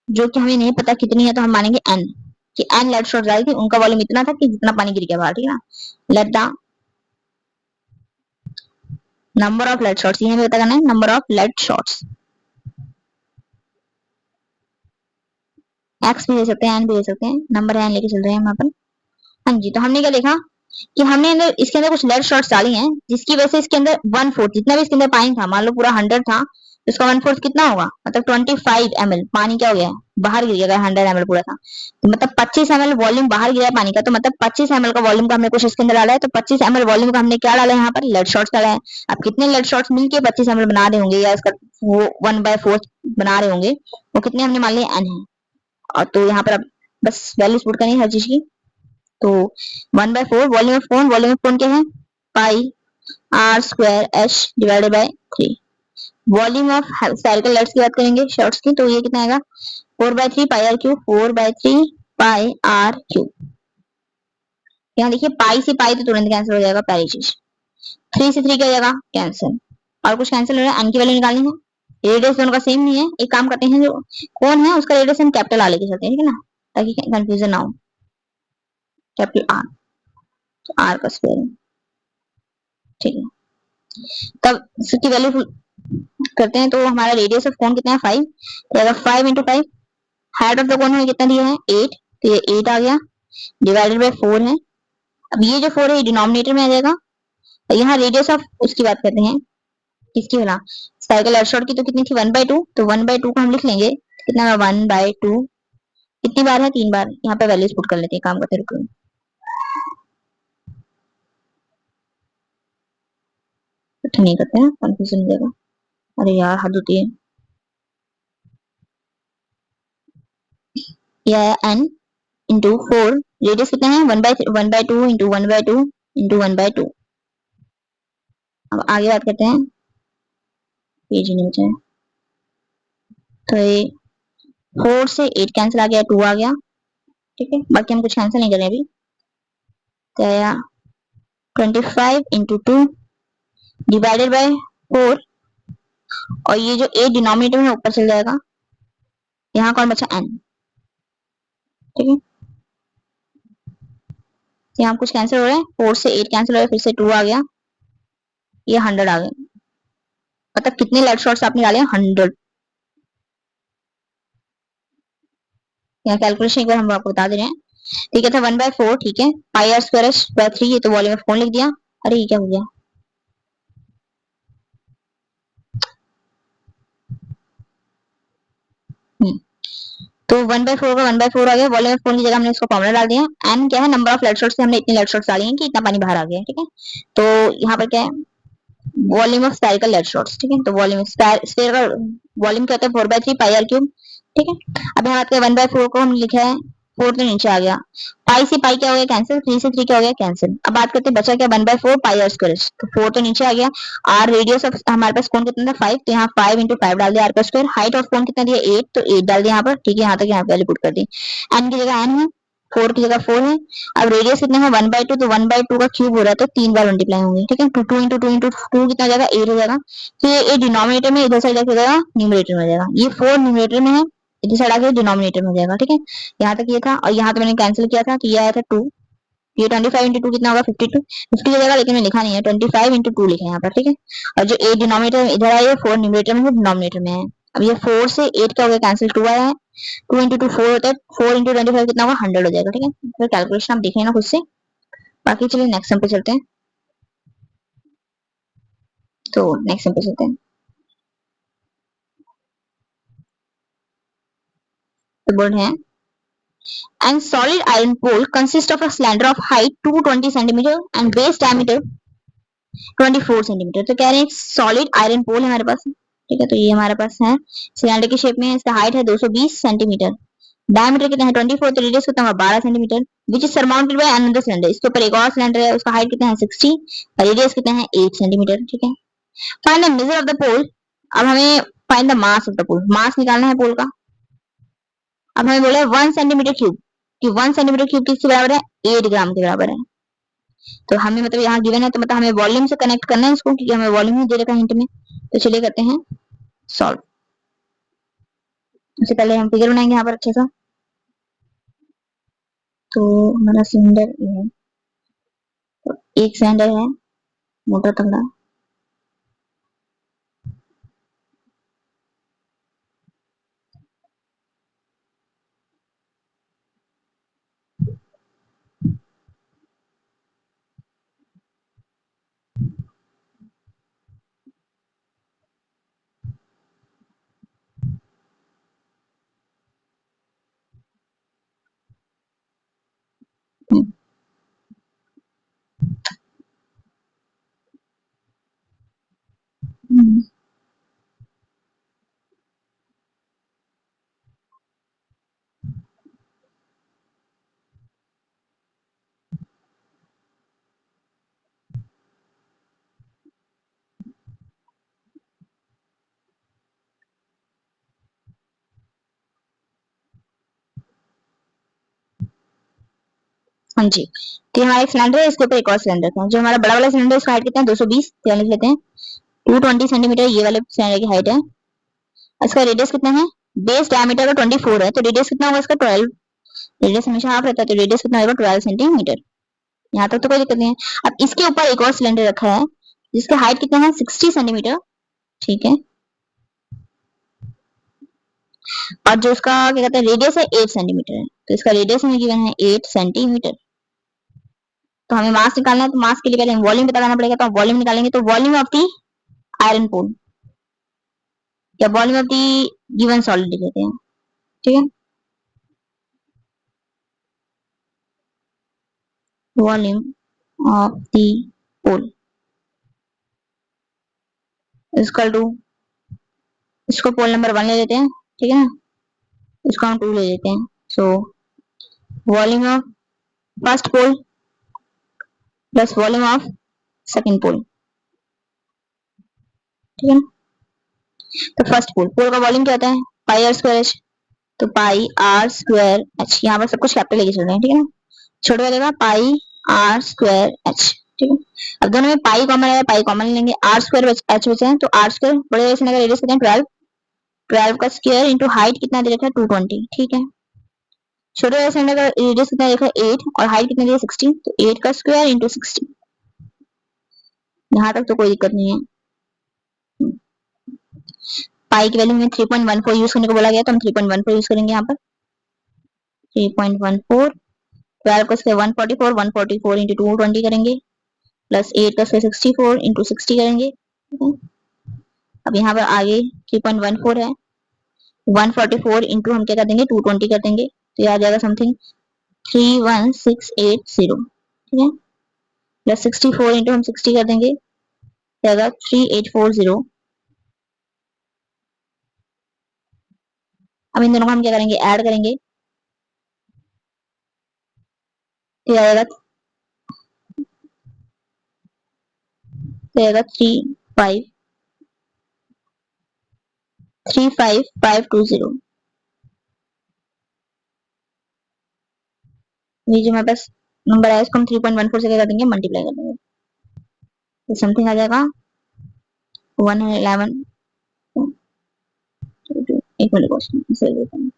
Speaker 1: जो कि हमें नहीं पता कितनी है, तो हम मानेंगे एन, कि एन लेड शॉर्ट्स डाली थी, उनका वॉल्यूम इतना था कि जितना पानी गिर गया बाहर, ठीक है ना। Let the number of lead shorts, ये हमें पता करना है, number of lead shorts, x भी दे सकते हैं, एन भी दे सकते हैं, नंबर एन लेके चल रहे हैं हम यहाँ पर। हाँ जी, तो हमने क्या देखा कि हमने अंदर इसके अंदर कुछ लेड शॉर्ट्स डाली हैं, जिसकी वजह से इसके अंदर 1/4 जितना भी इसके अंदर पानी था, मान लो पूरा 100 था, तो इसका 1/4 कितना होगा, मतलब 25 ml पानी क्या हो गया है, बाहर गिर गया, 100 ml पूरा था, तो मतलब 25 ml वॉल्यूम बाहर गिरा है पानी का, तो मतलब 25 ml का वॉल्यूम का हमने कुछ इसके अंदर डाला है, तो 25 ml वॉल्यूम का हमने क्या डाला है यहाँ पर, लेड शॉर्ट्स डाला है। अब कितने लेड शॉर्ट्स मिलके 25 ml बना रहे होंगे, या इसका वो 1/4 बना रहे होंगे, वो कितने हमने मान लिया n है। और तो यहाँ पर अब बस वैल्यूज पुट करनी है हर चीज की। तो 1/4 वॉल्यूम ऑफ कोन क्या है, pi r square h divided by 3। Volume of spherical lets की बात करेंगे शॉर्ट्स की, तो ये कितना आएगा 4/3 pi r cube, 4/3 pi r cube. यहाँ देखिए पाई से पाई तो तुरंत कैंसिल हो जाएगा, पहली चीज। 3 से 3 क्या हो जाएगा कैंसिल, और कुछ कैंसिल हो रहा है, एन की वैल्यू निकालनी है। रेडियस दोनों का सेम नहीं है, एक काम करते हैं, जो कौन है उसका रेडियस हम कैपिटल आर लेके चलते हैं, ठीक है ना, ताकि कंफ्यूजन ना हो। कैपिटल आर, तो आर का स्क्वायर, ठीक है। तब इसकी वैल्यू करते हैं, तो हमारा रेडियस ऑफ कोन कितना है 5, तो अगर 5 इंटू 5, हाइट ऑफ द कोन हमें कितना दिया है 8, तो ये 8 आ गया, डिवाइडेड बाय 4 है। अब ये जो 4 है ये डिनोमिनेटर में आ जाएगा, और यहाँ रेडियस ऑफ उसकी बात करते हैं, किसकी वाला, साइकिल एयर शॉर्ट की, तो कितनी थी 1/2, तो 1/2 को हम लिख लेंगे, कितना है 1/2, कितनी बार है 3 बार, यहाँ पे वैल्यूज पुट कर लेते हैं, काम करते रुको, नहीं करते हैं कंफ्यूजन हो जाएगा, अरे यार हद होती है। यह n इंटू 4, रेडियस कितना है 1/2 इंटू 1/2 इंटू 1/2। अब आगे बात करते हैं, पेज ही नहीं बचा है, तो ये 4 से 8 कैंसिल आ गया, 2 आ गया, ठीक है। बाकी हम कुछ कैंसिल नहीं करें अभी, तो आया 25 इंटू 2 डिवाइडेड बाय 4, और ये जो 8 डिनोमिनेटर में ऊपर चल जाएगा, यहाँ कौन बचा n, ठीक है। यहाँ कुछ कैंसिल हो रहा है, 4 से 8 कैंसिल हो रहा है, फिर से 2 आ गया, ये 100 आ गया, मतलब कितने लेड शॉर्ट्स आपने डाले 100। यहाँ कैलकुलेशन एक बार हम आपको बता दे रहे हैं, ठीक है। था 1/4, ठीक है, pi r square h by 3, ये तो वॉल्यूम ऑफ कोन लिख दिया। अरे ये क्या हो गया, तो 1/4 का 1/4 आ गया, वॉल्यूम ऑफ फोन की जगह हमने इसको फॉर्मूला डाल दिया। एन क्या है, नंबर ऑफ लेड शॉट्स से हमने इतने लेड शॉट्स डाली हैं कि इतना पानी बाहर आ गया, ठीक है। तो यहाँ पर क्या है, volume of spherical lead shots, ठीक है। तो वॉल्यूम स्फीयर का वॉल्यूम क्या होता है, 4/3 पाई आर क्यूब, ठीक है। अब यहाँ पे 1/4 को हम लिखा है, 4 तो नीचे आ गया, पाई से पाई क्या हो गया कैंसिल, 3 से 3 क्या हो गया कैंसिल। अब बात करते हैं बचा क्या, 1/4 पाई आर स्क्वायर, तो 4 तो नीचे आ गया। आर रेडियस ऑफ हमारे पास कोण कितना था 5, तो यहाँ 5 into 5 डाल दिया आर का स्क्वायर। हाइट ऑफ कोण कितना दिया 8, तो 8 डाल दिया यहाँ पर, ठीक है। यहाँ तक यहाँ वैल्यू पुट कर दी। एन की जगह एन है, 4 की जगह 4 है। अब रेडियस कितना है 1/2, तो 1/2 का क्यूब हो रहा है तो 3 बार मल्टीप्लाई होंगे, ठीक है। 2 into 2 into 2 कितना हो जाएगा 8 हो जाएगा। तो ये डिनोमिनेटर में, इधर साइड जाके जाएगा न्यूमरेटर में हो जाएगा। ये 4 न्यूमरेटर में है, इधर साइड आके डिनोमिनेटर में हो जाएगा, ठीक है। यहाँ तक ये था, और यहाँ तो मैंने कैंसिल किया था, तो ये आया था 2। ये 25 into 2 कितना होगा 52, 50 की जगह, लेकिन मैं लिखा नहीं है, 25 into 2 लिखा है यहाँ पर, ठीक है। और जो 8 डिनोमिनेटर इधर आया है, 4 न्यूमरेटर में है, डिनोमिनेटर में है। अब ये 4 से 8 क्या हो गया कैंसिल, 2 आया है। 2 into 2 4 होता है, 4 into 25 कितना होगा 100 हो जाएगा, ठीक है। फिर कैलकुलेशन आप देख लेना खुद से। बाकी चलिए नेक्स्ट सम पे चलते हैं। तो नेक्स्ट सम पे चलते हैं। तो बोर्ड है, and solid iron pole consists of a cylinder of height 220 cm and base diameter 24 cm। तो कह रहे हैं सॉलिड आयरन पोल है हमारे पास, ठीक है। तो ये हमारे पास है, सिलेंडर की शेप में है, इसका हाइट है 220 सेंटीमीटर, डायमीटर कितना है 24, तो रेडियस कितना होगा 12 centimetre, which is surmounted by another cylinder. इसके ऊपर एक और सिलेंडर है, उसका हाइट कितना है 60 और रेडियस कितना है 8 सेंटीमीटर, ठीक है। Find the measure of the pole. अब हमें find the mass of the pole, mass निकालना है पोल का। अब हमें बोला है 1 सेंटीमीटर क्यूब, कि 1 सेंटीमीटर क्यूब किसके बराबर है 8 ग्राम के बराबर है। तो हमें मतलब यहाँ गिवन है, तो मतलब हमें वॉल्यूम से कनेक्ट करना है इसको, क्योंकि हमें वॉल्यूम ही दे रखा है हिंट में। तो चलिए करते हैं सॉल्व। उससे पहले हम फिगर बनाएंगे यहाँ पर अच्छे सा। तो हमारा सिलेंडर ये है, तो एक सिलेंडर है मोटा तगड़ा, हाँ जी। तो हमारा एक सिलेंडर है, इसके ऊपर एक और सिलेंडर है। जो हमारा बड़ा वाला सिलेंडर, इसका हाइट कितना है 220, तो लिख लेते हैं 220 सेंटीमीटर ये वाले सिलेंडर की हाइट है। इसका रेडियस कितना है, बेस डायमीटर का 24 है, तो रेडियस कितना होगा इसका 12। रेडियस हमेशा हाफ रहता है, तो रेडियस कितना होगा 12 सेंटीमीटर। यहाँ तक तो कोई दिक्कत नहीं है। अब इसके ऊपर एक और सिलेंडर रखा है, जिसका हाइट कितना है 60 सेंटीमीटर, ठीक है। और जो इसका क्या कहते हैं रेडियस है 8 सेंटीमीटर है, तो इसका रेडियस हमें गिवन है 8 सेंटीमीटर। तो हमें मास निकालना है, तो मास के लिए पहले वॉल्यूम पता करना पड़ेगा। तो वॉल्यूम निकालेंगे, तो volume of the iron pole या volume of the given solid लिख लेते हैं, ठीक है। Volume of the pole equal to, इसको पोल नंबर 1 ले लेते हैं, ठीक है ना। इसको हम 2 ले लेते हैं। So volume of first pole plus volume of second pole, ठीक है ना। तो फर्स्ट पोल, पोल का वॉल्यूम क्या होता है पाई आर स्क्वायर एच, तो पाई आर स्क्वायर एच, यहाँ पर सब कुछ कैपिटल लेके चल रहे हैं, ठीक है ना। छोटे वाले का पाई आर स्क्वायर एच, ठीक है। अब दोनों में पाई कॉमन है, पाई कॉमन लेंगे, आर स्क्वायर एच बचा है, तो आर स्क्वायर बड़े वाले का रेडियस कितना है 12, 12 का स्क्वायर इंटू हाइट कितना दे रखा है 220, ठीक है। छोटे वाले सिलेंडर का रेडियस कितना देखा है 8 और हाइट कितना दिया 16, तो 8 का स्क्वायर इंटू 16। यहाँ तक तो कोई दिक्कत नहीं है। पाई की वैल्यू में 3.14 यूज करने को बोला गया, तो हम 3.14 यूज करेंगे यहाँ पर। 3.14, 12 का स्क्वायर 144, 144 इंटू 220 करेंगे, प्लस 8 का स्क्वायर 64 इंटू 60 करेंगे, ठीक है। अब यहाँ पर आगे 3.14 है, 144 इंटू हम क्या कर देंगे 220 कर देंगे, तो ये आ जाएगा समथिंग 31680, ठीक है। प्लस 64 इंटू हम 60 कर देंगे, जाएगा 3840। अब इन दोनों को हम क्या करेंगे ऐड करेंगे, तो आएगा 35520। ये जो हमारे पास नंबर है इसको हम 3.14 से क्या कर देंगे मल्टीप्लाई कर देंगे, तो समथिंग आ जाएगा 111। एक मिनट क्वेश्चन,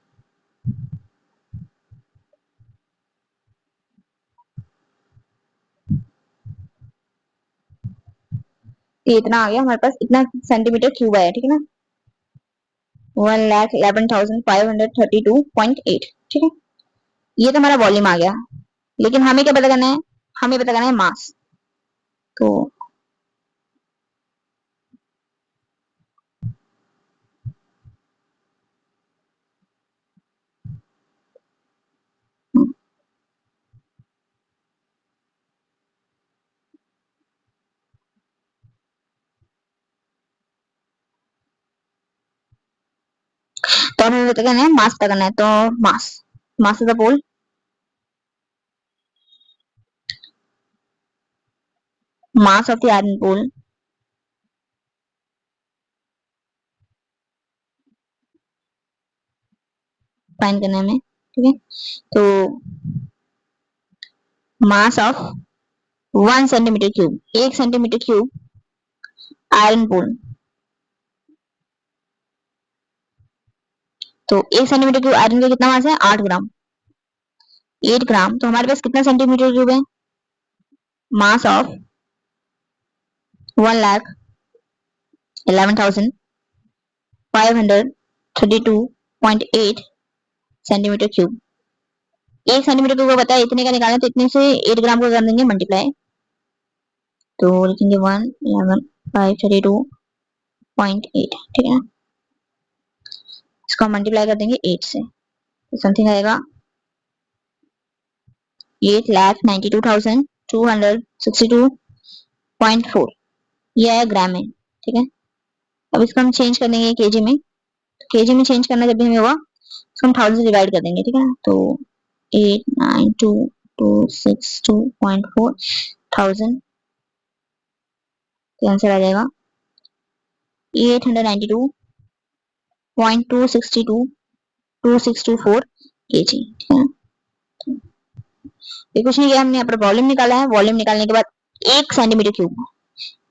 Speaker 1: ये इतना आ गया हमारे पास, इतना सेंटीमीटर क्यूब आया, ठीक है ना। 1,11,532.8, ठीक है। ये तो हमारा वॉल्यूम आ गया, लेकिन हमें क्या पता करना है, हमें पता करना है मास। तो हमें पता करना है मास पता करना है, तो mass mass of the pole, mass of the iron pole find करना है हमें, ठीक है। तो mass of 1 centimetre cube, 1 centimetre cube iron pole, तो 1 सेंटीमीटर क्यूब आयरन का कितना मास है 8 ग्राम, 8 ग्राम। तो हमारे पास कितना सेंटीमीटर क्यूब है, mass of 1,11,532.8 centimetre cube. 1 centimetre cube को बताया इतने का निकालना, तो इतने से 8 ग्राम को कर देंगे मल्टीप्लाई, तो लिखेंगे 1,11,532.8, ठीक है ना। इसको हम मल्टीप्लाई कर देंगे 8 से, तो समथिंग आएगा 8,92,262.4, ये है ग्राम में, ठीक है। अब इसको हम चेंज कर देंगे केजी में, केजी में चेंज करना जब भी हमें होगा इसको हम 1000 से डिवाइड कर देंगे, ठीक है। तो 892,262.4 1000, तो आंसर आ जाएगा 892.262.2624 केजी, ठीक है। ये कुछ नहीं किया हमने, यहाँ पर वॉल्यूम निकाला है, वॉल्यूम निकालने के बाद 1 centimetre cube,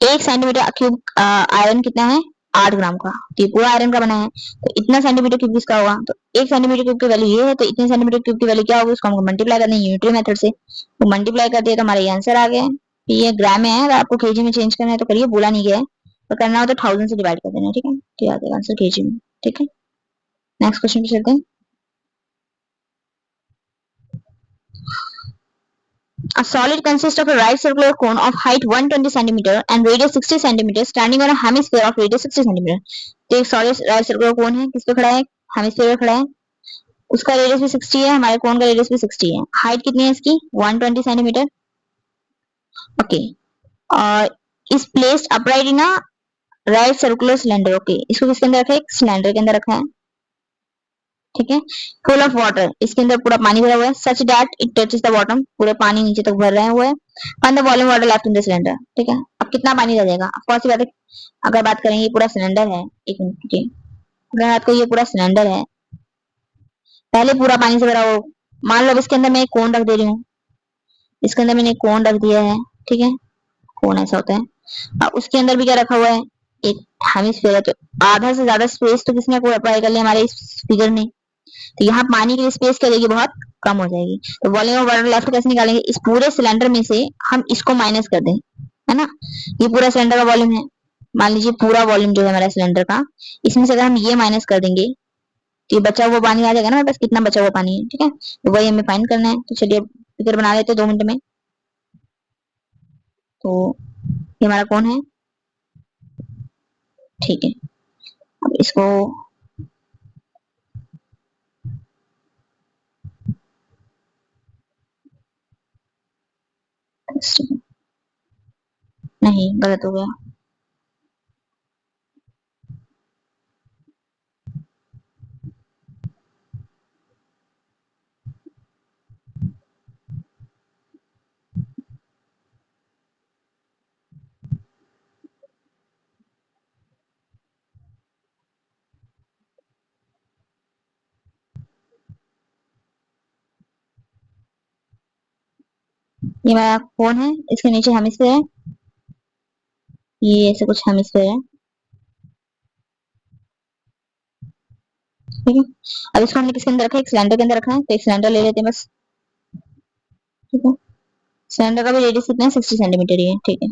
Speaker 1: 1 centimetre cube iron कितना है 8 ग्राम का, तो ये पूरा आयरन का बना है, तो इतना सेंटीमीटर क्यूब किसका होगा, तो 1 सेंटीमीटर क्यूब की वैल्यू ये है, तो इतने सेंटीमीटर क्यूब की वैल्यू क्या होगी, उसको हम मल्टीप्लाई कर देंगे यूनिटरी मेथड से, तो मल्टीप्लाई कर दिया तो हमारा ये आंसर आ गया। ये ग्राम में है, अगर आपको केजी में चेंज करना है तो करिए, बोला नहीं गया है, तो करना हो तो 1000 से डिवाइड कर देना, ठीक है, तो आ जाएगा आंसर केजी में, ठीक है। नेक्स्ट क्वेश्चन पे चलते हैं। A solid consists of a right circular cone of height 120 cm and radius 60 cm standing on a hemisphere of radius 60 cm। तो एक सॉलिड राइट सर्कुलर कोन है, किस पे खड़ा है, हेमिस्फीयर पे खड़ा है, उसका रेडियस भी 60 है, हमारे कोन का रेडियस भी 60 है, हाइट कितनी है इसकी 120 सेंटीमीटर, ओके। और इस placed upright in a right circular cylinder, okay, इसको किसके अंदर रखा है, एक सिलेंडर के अंदर रखा है, ठीक है। फुल ऑफ वाटर, इसके अंदर पूरा पानी भरा हुआ है, such that it touches the bottom, पूरे पानी नीचे तक भर रहे हुए है, find the volume water left in the cylinder, ठीक है। अब कितना पानी रह जाएगा, ऑफ कोर्स बात है, अगर बात करेंगे ये पूरा सिलेंडर है, एक मिनट, ठीक है, अगर आपको ये पूरा सिलेंडर है, पहले पूरा पानी से भरा हो, मान लो इसके अंदर मैं एक कोन रख दे रही हूँ, इसके अंदर मैंने एक कोन रख दिया है, ठीक है, कोन ऐसा होता है, और उसके अंदर भी क्या रखा हुआ है, एक हेमिस्फीयर है, तो आधा से ज्यादा स्पेस तो किसने को अप्लाई कर लिया हमारे इस फिगर में, तो यहाँ पानी की स्पेस क्या रहेगी, बहुत कम हो जाएगी, तो वॉल्यूम ऑफ वाटर लेफ्ट कैसे निकालेंगे, इस पूरे सिलेंडर में से हम इसको माइनस कर दें, है ना। ये पूरा सिलेंडर का वॉल्यूम है, मान लीजिए पूरा वॉल्यूम जो है हमारा सिलेंडर का, इसमें से अगर हम ये माइनस कर देंगे तो ये बचा हुआ पानी आ जाएगा ना, बस कितना बचा हुआ पानी है, ठीक है, तो वही हमें फाइंड करना है। तो चलिए फिगर बना लेते हैं 2 मिनट में। तो ये हमारा कौन है, ठीक है, अब इसको नहीं, गलत हो गया। ये मेरा कोन है, इसके नीचे हेमिस्फीयर है, ये ऐसे कुछ हेमिस्फीयर है, ठीक है। अब इसको हमने किसके अंदर रखा है, एक सिलेंडर के अंदर रखना है, तो एक सिलेंडर ले लेते हैं बस, ठीक है। सिलेंडर का भी रेडियस कितना है, 60 सेंटीमीटर ही है, ठीक है।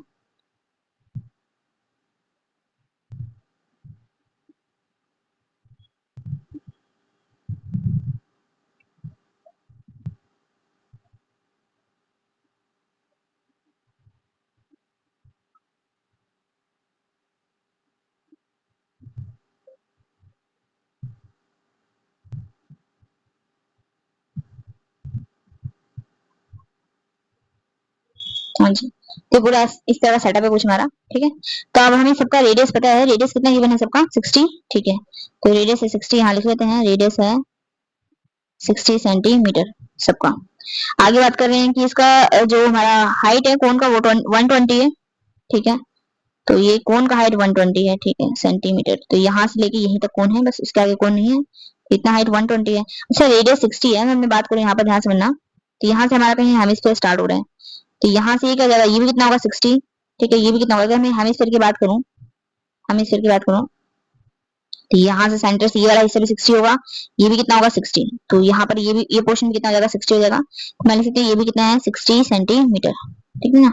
Speaker 1: हाँ जी, तो पूरा इस तरह का सेटअप है कुछ हमारा, ठीक है। तो अब हमें सबका रेडियस पता है, रेडियस कितना गिवन है सबका, 60, ठीक है। तो रेडियस है 60, यहाँ लिख लेते हैं, रेडियस है 60 सेंटीमीटर सबका। आगे बात कर रहे हैं कि इसका जो हमारा हाइट है कोन का, वो 120 है, ठीक है। तो ये कोन का हाइट 120 है, ठीक है, सेंटीमीटर। तो यहाँ से लेके यहीं तक कोन है, बस इसके आगे कोन नहीं है। इतना हाइट 120 है। अच्छा, रेडियस 60 है, मैं बात करूँ यहाँ पर ध्यान से सुनना। तो यहाँ से हमारा कहीं हेमिस्फीयर स्टार्ट हो रहा है, तो यहाँ से ये क्या जाएगा, ये भी कितना होगा 60, ठीक है। ये भी कितना होगा, मैं हेमिस्फीयर की बात करूँ, हेमिस्फीयर की बात करूँ, तो यहाँ से सेंटर से ये वाला हिस्सा भी 60 होगा, ये भी कितना होगा 60। तो यहाँ पर ये भी, ये पोर्शन भी कितना हो जाएगा, 60 हो जाएगा। तो मैं लिख सकती हूँ ये भी कितना है, 60 सेंटीमीटर, ठीक है ना।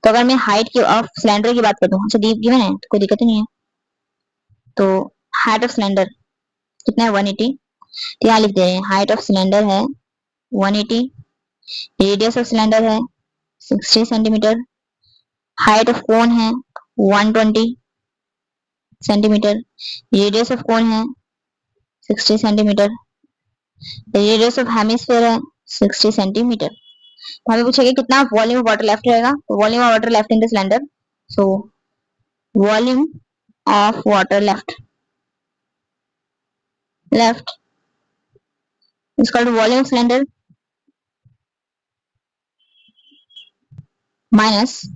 Speaker 1: तो अगर मैं हाइट की ऑफ सिलेंडर की बात करूँ, अच्छा डीप गिवन है तो कोई दिक्कत नहीं है। तो हाइट ऑफ सिलेंडर कितना है, 180। तो यहाँ लिख दे रहे हैं हाइट ऑफ सिलेंडर है 180, रेडियस ऑफ सिलेंडर है 60 सेंटीमीटर, हाइट ऑफ कोन है 120 सेंटीमीटर, रेडियस ऑफ कोन है 60 सेंटीमीटर, रेडियस ऑफ हेमिस्फीयर है 60 सेंटीमीटर। तो हमें पूछेगा कितना वॉल्यूम ऑफ वाटर लेफ्ट रहेगा, तो volume of water left in the cylinder, so volume of water left is called volume of cylinder minus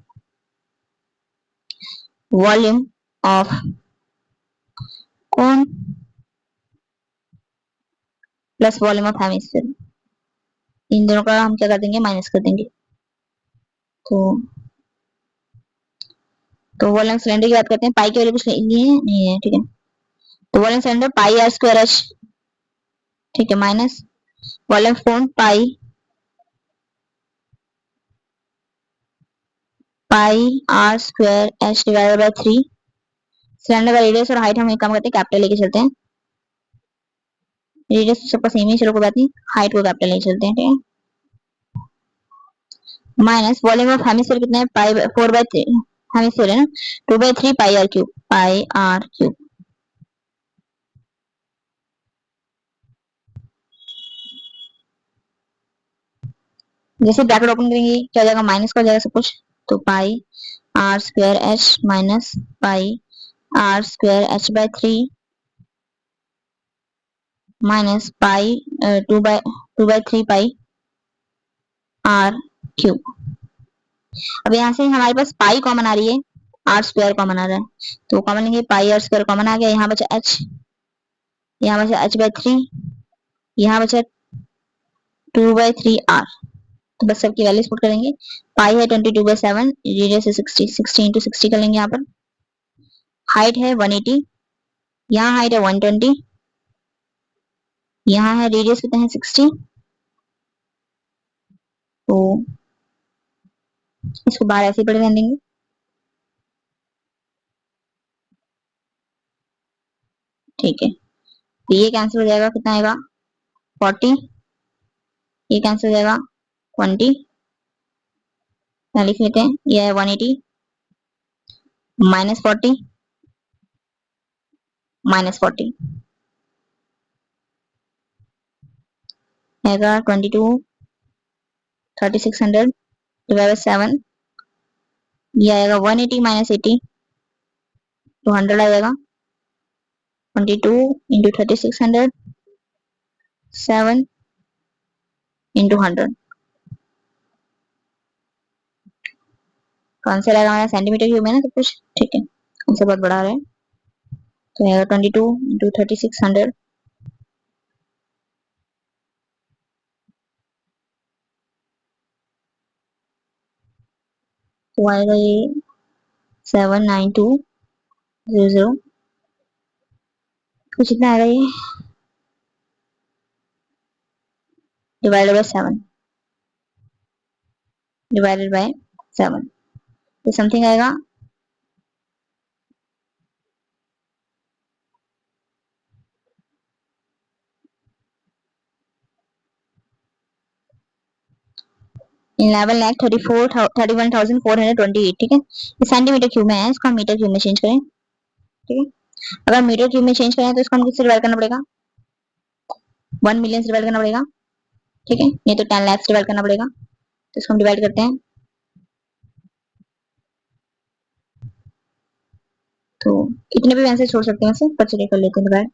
Speaker 1: volume of cone plus volume of hemisphere. इन दोनों का हम क्या कर देंगे, माइनस कर देंगे। तो वॉल्यूम सिलेंडर की बात करते हैं, पाई की वैल्यू कुछ नहीं है, नहीं है, ठीक है। तो volume cylinder pi r square h, ठीक है, minus volume cone pi r square h divided by 3। Cylinder का रेडियस और हाइट हम एक काम करते हैं, कैपिटल लेके चलते हैं। रेडियस तो सबका सेम ही, चलो कोई बात नहीं, हाइट को कैपिटल लेके चलते हैं, ठीक है। माइनस वॉल्यूम ऑफ हेमिस्फीयर कितना है, पाई 4/3, हेमिस्फीयर है ना, 2/3 pi r cube, pi r cube. जैसे ब्रैकेट ओपन करेंगे क्या हो जाएगा, माइनस का हो जाएगा सब कुछ। तो pi r square h minus pi r square h by 3 minus pi 2/3 pi r cube. अब यहाँ से हमारे पास पाई कॉमन आ रही है, आर स्क्वायर कॉमन आ रहा है, तो कॉमन लेंगे, पाई आर स्क्वायर कॉमन आ गया, यहाँ बचा एच, यहाँ बचा एच बाय 3, यहाँ बचा 2/3 आर। तो बस सबकी वैल्यूज पुट करेंगे। पाई है 22/7, रेडियस है 60, 60 इंटू 60 कर लेंगे। यहाँ पर हाइट है 180, यहाँ हाइट है 120, यहाँ है रेडियस कितना है 60। तो इसको बाहर ऐसे पड़े रहने देंगे, ठीक है। तो ये कैंसिल हो जाएगा, कितना आएगा 40, ये कैंसिल हो जाएगा 20, लिख लेते हैं, ये है 180 -40 -40 आएगा 22 3600 डिवाइड बाय 7, ये आएगा 180 माइनस 80 तो 100 आ जाएगा। 22 इंटू 3600, 7 इंटू 100, तो आंसर आएगा हमारा सेंटीमीटर क्यूब में ना सब कुछ, ठीक है, आंसर बहुत बड़ा आ रहा है। तो आएगा 22 इंटू 3600, तो आएगा ये 79200, तो कितना आएगा ये डिवाइडेड बाय 7, डिवाइडेड बाय 7, तो समथिंग आएगा 11,31,428, ठीक है। ये सेंटीमीटर क्यूब में है, इसको हम मीटर क्यूब में चेंज करें, ठीक है। अगर मीटर क्यूब में चेंज करें तो इसको हम किससे डिवाइड करना पड़ेगा, 1 मिलियन से डिवाइड करना पड़ेगा, ठीक है, नहीं तो 10 लाख से डिवाइड करना पड़ेगा। तो इसको हम डिवाइड करते हैं, तो इतने भी आंसर छोड़ सकते हैं इसे, पर चलिए कर लेते हैं डिवाइड।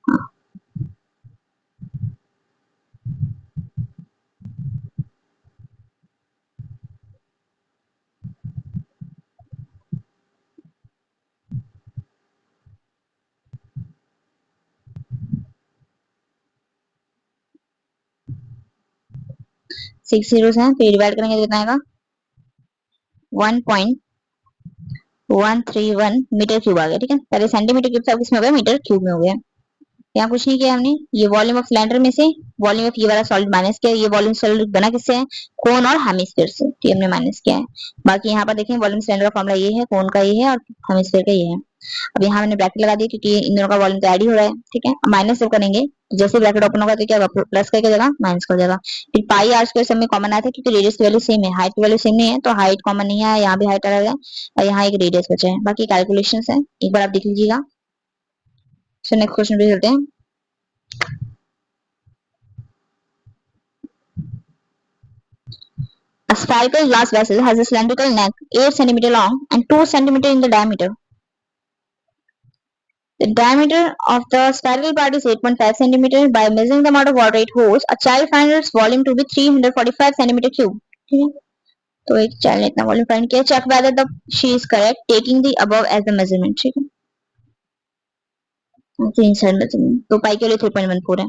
Speaker 1: हाँ, 6 जीरोस हैं, तो ये डिवाइड करेंगे तो कितना आएगा 1.131 मीटर क्यूब आ गया, ठीक है। पहले सेंटीमीटर क्यूब था, अब इसमें हो गया मीटर क्यूब में हो गया। यहाँ कुछ नहीं किया हमने, ये वॉल्यूम ऑफ सिलेंडर में से वॉल्यूम ऑफ ये वाला सॉलिड माइनस किया, ये वॉल्यूम सॉलिड बना किससे है, कोन और हेमिस्फीयर से, तो ये हमने माइनस किया है। बाकी यहाँ पर देखें वॉल्यूम सिलेंडर का फॉर्मूला ये है, कोन का ये है और हेमिस्फीयर का ये है। अब यहाँ मैंने ब्रैकेट लगा दी क्योंकि इन दोनों का वॉल्यूम तो ऐड ही हो रहा है, ठीक है। माइनस जब करेंगे जैसे ब्रैकेट ओपन होगा तो क्या होगा, प्लस करके जगह माइनस कर जाएगा। फिर पाई आर स्क्वायर सब में कॉमन आया था क्योंकि रेडियस की वैल्यू सेम है, हाइट की वैल्यू सेम नहीं है, तो हाइट कॉमन नहीं है, यहाँ भी हाइट अलग है और यहाँ एक रेडियस बचा है। बाकी कैलकुलेशन है, एक बार आप देख लीजिएगा। नेक्स्ट क्वेश्चन पे चलते हैं। A spherical glass vessel has a cylindrical neck 8 cm long and 2 cm in the diameter. The diameter of the spherical part is 8.5 cm. By measuring the amount of water it holds, a child finds its volume to be 345 cm cube. ठीक है, तो एक चाइल्ड ने इतना वॉल्यूम फाइंड किया। Check whether the she is correct taking the above as the measurement, ठीक है, तो इनसाइड मेजरमेंट तो पाई के लिए 3.14 है।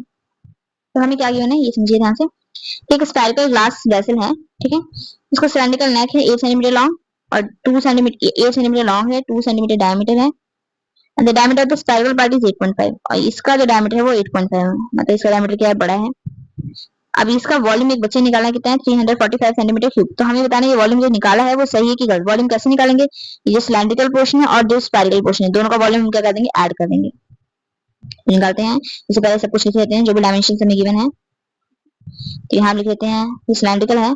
Speaker 1: तो हमें क्या गिवन है ये समझिए ध्यान से। एक स्फेरिकल ग्लास वेसल है, ठीक है, इसको सिलेंड्रिकल नेक है 8 सेंटीमीटर लॉन्ग और 2 सेंटीमीटर 8 सेंटीमीटर लॉन्ग है, 2 सेंटीमीटर डायमीटर है and the diameter of the spherical part is 8.5 और इसका जो डायमीटर है वो 8.5 है, मतलब इसका डायमीटर क्या है, बड़ा है। अब इसका वॉल्यूम एक बच्चे निकालना कितना है 345 सेंटीमीटर क्यूब। तो हमें बताना है ये वॉल्यूम जो निकाला है वो सही है कि गलत। वॉल्यूम कैसे निकालेंगे, ये जो सिलेंड्रिकल पोर्शन है और जो स्फेरिकल पोर्शन है दोनों का वॉल्यूम क्या कर देंगे, ऐड कर देंगे, निकालते हैं। इससे पहले सब कुछ लिख लेते हैं जो भी डायमेंशन हमें गिवन है। तो यहाँ लिख लेते हैं ये सिलेंड्रिकल है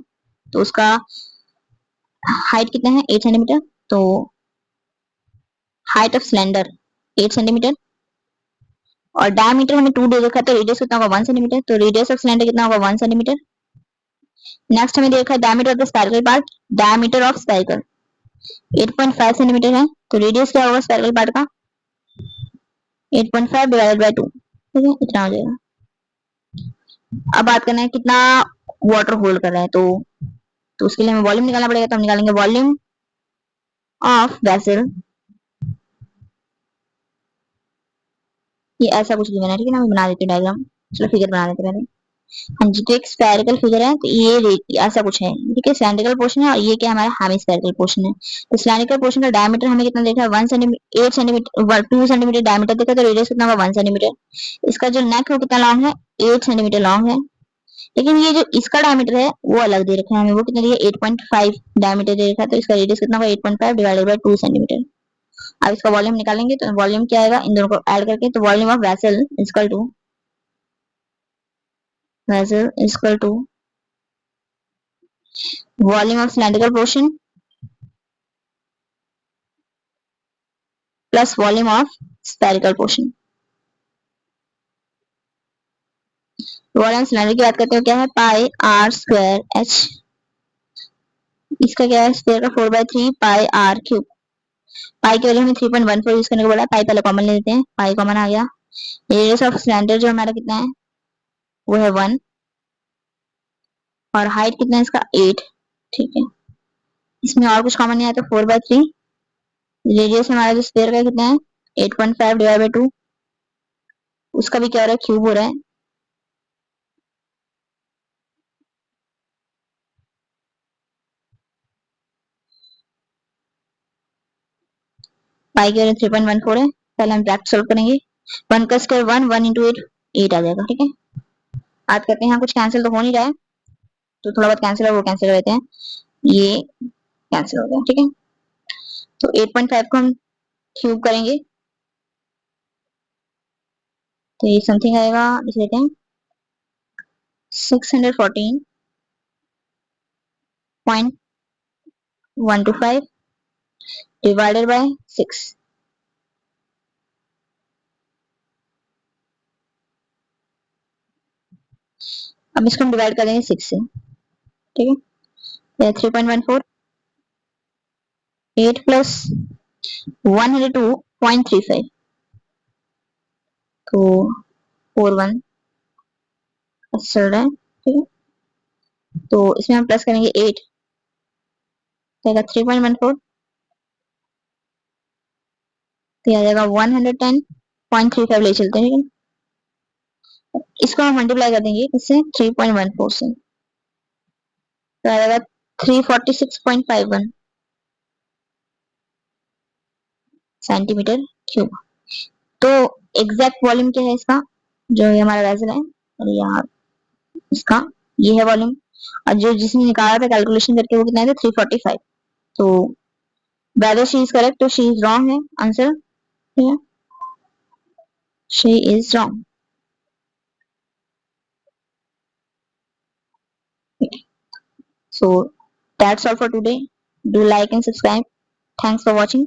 Speaker 1: तो उसका हाइट कितना है 8 सेंटीमीटर, तो हाइट ऑफ सिलेंडर 8 सेंटीमीटर और डायमीटर हमें 2 दे रखा है तो रेडियस कितना होगा 1 सेंटीमीटर, तो रेडियस ऑफ सिलेंडर कितना होगा 1 सेंटीमीटर। नेक्स्ट हमें देखा है diameter of the spherical part, diameter of spherical 8.5 centimetre है, तो रेडियस क्या होगा स्फेरिकल पार्ट का 8.5 डिवाइडेड बाय 2, ठीक है, इतना हो जाएगा। अब बात करना है कितना वाटर होल्ड कर रहा है, तो उसके लिए हमें वॉल्यूम निकालना पड़ेगा, तो हम निकालेंगे वॉल्यूम ऑफ वेसल, ये ऐसा कुछ गिवन है, ठीक है ना, मैं बना देती हूँ डायग्राम, चलो फिगर बना देते पहले। हाँ जी, तो एक स्फेरिकल फिगर है तो ये ऐसा कुछ है, ठीक है, सिलेंड्रिकल पोर्शन है और ये क्या हमारा हेमिस्फेरिकल पोर्शन है। तो सिलेंड्रिकल पोर्शन का डायमीटर हमें कितना देखा है 1 सेंटीमीटर 8 सेंटीमीटर 2 सेंटीमीटर डायमीटर देखा, तो रेडियस कितना होगा 1 सेंटीमीटर। इसका जो नेक है वो कितना लॉन्ग है 8 सेंटीमीटर लॉन्ग है, लेकिन ये जो इसका डायमीटर है वो अलग दे रखा है हमें, वो कितना दिया 8.5 डायमीटर दे रखा है, तो इसका रेडियस कितना होगा 8.5 डिवाइडेड बाय 2 सेंटीमीटर। अब इसका वॉल्यूम निकालेंगे तो वॉल्यूम क्या आएगा इन दोनों को ऐड करके, तो volume of vessel equal to volume of cylindrical portion plus volume of spherical portion. Volume cylinder की बात करते हो, क्या है, पाई आर स्क्वायर एच। इसका क्या है, स्क्वायर का 4/3 पाई आर क्यूब। पाई के वैल्यू हमें 3.14 यूज करने को बोला, पाई पहले कॉमन ले लेते हैं, पाई कॉमन आ गया। रेडियस ऑफ सिलेंडर जो हमारा कितना है, वो है 1, और हाइट कितना है इसका 8। ठीक है, इसमें और कुछ कॉमन नहीं आया तो 4/3। रेडियस हमारा जो स्क्वायर का कितना है, 8.5 डिवाइड बाई 2, उसका भी क्या हो रहा है, क्यूब हो रहा है। पाई की वैल्यू 3.14 है। पहले हम ब्रैकेट सोल्व करेंगे, 1 का स्क्वायर 1, 1 इंटू 8, 8 आ जाएगा। ठीक है, आज करते हैं, यहाँ कुछ कैंसिल तो हो नहीं रहा है, तो थोड़ा बहुत कैंसिल है वो कैंसिल कर देते हैं, ये कैंसिल हो गया। ठीक है, तो 8.5 को हम क्यूब करेंगे तो ये समथिंग आएगा, लिख लेते हैं 614.125 डिवाइडेड बाय 6। अब इसको हम डिवाइड कर देंगे 6 से। ठीक है, 3.14, 8 प्लस 102.35, तो 41 चल रहा है। ठीक है, तो इसमें हम प्लस करेंगे 8, तो 3.14, तो आ जाएगा 110.35 ले चलते हैं। ठीक है, इसको हम मल्टीप्लाई कर देंगे इससे 3.14 से, तो आ जाएगा 346.51 सेंटीमीटर क्यूब। तो एग्जैक्ट वॉल्यूम क्या है इसका, जो ये हमारा वेसल है, और यहाँ इसका ये है वॉल्यूम, और जो जिसने निकाला था कैलकुलेशन करके वो कितना है, 345। तो वेदर शी इज करेक्ट, तो शी इज रॉन्ग है answer, she is wrong. So that's all for today. Do like and subscribe. Thanks for watching.